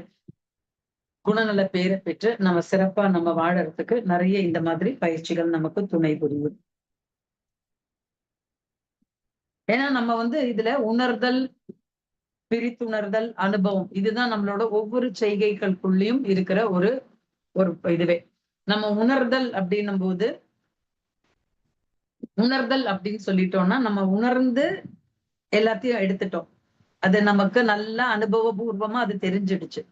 குணநல பேரை பெற்று நம்ம சிறப்பா நம்ம வாழறதுக்கு நிறைய இந்த மாதிரி பயிற்சிகள் நமக்கு துணை புரியும். ஏன்னா நம்ம வந்து இதுல உணர்தல், பிரித்துணர்தல், அனுபவம் இதுதான் நம்மளோட ஒவ்வொரு செய்கைகளுக்குள்ளயும் இருக்கிற ஒரு ஒரு இதுவே. நம்ம உணர்தல் அப்படின்னும் போது உணர்தல் அப்படின்னு சொல்லிட்டோம்னா நம்ம உணர்ந்து எல்லாத்தையும் எடுத்துட்டோம். அது நமக்கு நல்லா அனுபவபூர்வமா அது தெரிஞ்சிடுச்சு.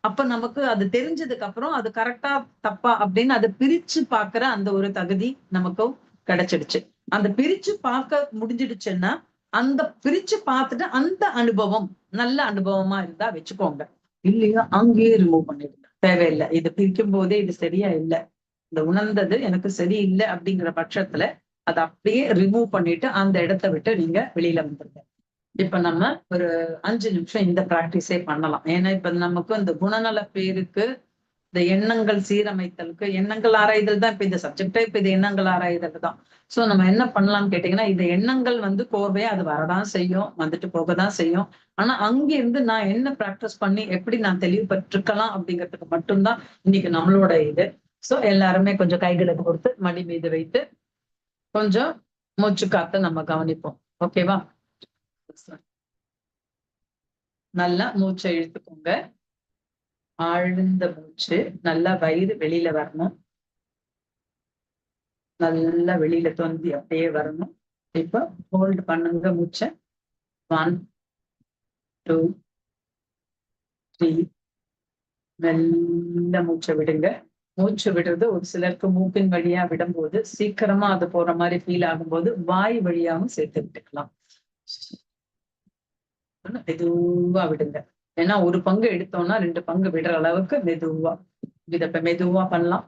அப்ப நமக்கு அது தெரிஞ்சதுக்கு அப்புறம் அது கரெக்டா தப்பா அப்படின்னு அதை பிரிச்சு பாக்குற அந்த ஒரு தகுதி நமக்கும் கிடைச்சிடுச்சு. அந்த பிரிச்சு பார்க்க முடிஞ்சிடுச்சுன்னா அந்த பிரிச்சு பார்த்துட்டு அந்த அனுபவம் நல்ல அனுபவமா இருந்தா வச்சுக்கோங்க. இல்லையா அங்கேயே ரிமூவ் பண்ணிடுங்க. தேவையில்லை. இது பிரிக்கும் போதே இது சரியா இல்லை, இந்த உணர்ந்தது எனக்கு சரியில்லை அப்படிங்கிற பட்சத்துல அதை அப்படியே ரிமூவ் பண்ணிட்டு அந்த இடத்த விட்டு நீங்க வெளியில வந்துருங்க. இப்ப நம்ம ஒரு 5 நிமிஷம் இந்த பிராக்டிஸே பண்ணலாம். ஏன்னா இப்ப நமக்கு இந்த குணநல பேருக்கு இந்த எண்ணங்கள் சீரமைத்தலுக்கு எண்ணங்கள் ஆராய்தல் தான் இப்ப இந்த சப்ஜெக்டே. இப்ப இது எண்ணங்கள் ஆராய்தல் தான். சோ நம்ம என்ன பண்ணலாம்னு கேட்டீங்கன்னா, இந்த எண்ணங்கள் வந்து கோர்வையா அது வரதான் செய்யும், வந்துட்டு போகதான் செய்யும். ஆனா அங்கிருந்து நான் என்ன பிராக்டிஸ் பண்ணி எப்படி நான் தெளிவு பெற்றுக்கலாம் அப்படிங்கிறதுக்கு மட்டும்தான் இன்னைக்கு நம்மளோட இது. சோ எல்லாருமே கொஞ்சம் கைகளை கொடுத்து மடி மீது வைத்து கொஞ்சம் மூச்சு காத்த நம்ம கவனிப்போம். ஓகேவா? நல்லா மூச்சை இழுத்துக்கோங்க. ஆழ்ந்த மூச்சு. நல்லா வயிறு வெளியில வரணும். நல்லா வெளியில தொந்தி அப்படியே வரணும். இப்ப ஹோல்ட் பண்ணுங்க மூச்சை. 1 2 3. மெல்ல மூச்சை விடுங்க. மூச்சு விடுறது ஒரு சிலருக்கு மூக்கின் வழியா விடும்போது சீக்கிரமா அது போற மாதிரி ஃபீல் ஆகும்போது வாய் வழியாவும் சேர்த்து விட்டுக்கலாம். மெதுவா விடுங்க. ஏன்னா ஒரு பங்கு எடுத்தோம்னா 2 பங்கு விடுற அளவுக்கு மெதுவா இப்ப மெதுவா பண்ணலாம்.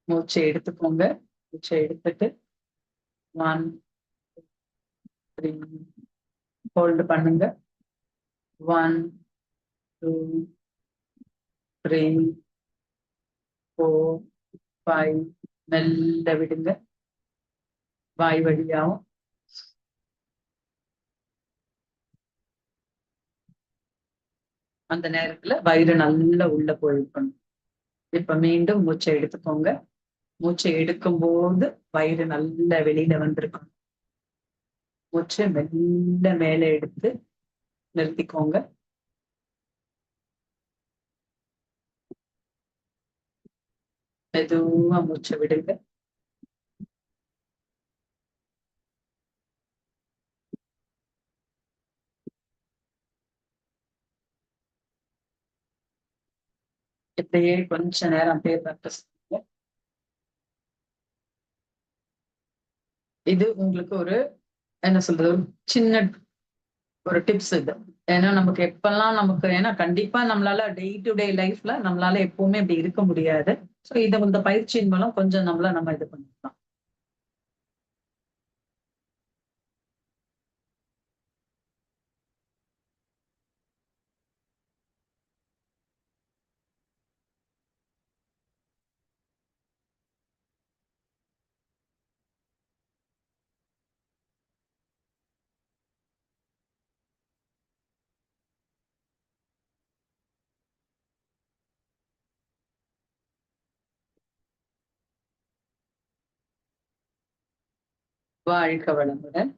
மூச்சை எடுத்துக்கோங்க. மூச்சை எடுத்துட்டு 1 3 ஹோல்டு பண்ணுங்க. 1 2 3 4 5 மெல்ல விடுங்க. வாய் வழியாவும் அந்த நேரத்துல வயிறு நல்லா உள்ள போயிருக்கணும். இப்ப மீண்டும் மூச்சை எடுத்துக்கோங்க. மூச்சை எடுக்கும் போது வயிறு நல்ல வெளியில வந்திருக்கணும். மூச்சை மெல்ல மேல எடுத்து நிறுத்திக்கோங்க. மெதுவா மூச்சை விடுங்க. இப்படியே கொஞ்ச நேரம் அப்படியே ப்ராக்டிஸ் பண்ணுங்க. இது உங்களுக்கு ஒரு என்ன சொல்றது, ஒரு சின்ன ஒரு டிப்ஸ் இது. ஏன்னா நமக்கு எப்பெல்லாம் நமக்கு ஏன்னா கண்டிப்பா நம்மளால டே டு டே லைஃப்ல நம்மளால எப்பவுமே இப்படி இருக்க முடியாது. சோ இதை இந்த பயிற்சியின் மூலம் கொஞ்சம் நம்ம இது பண்ணிக்கலாம். வாழ்க வளமுடன்.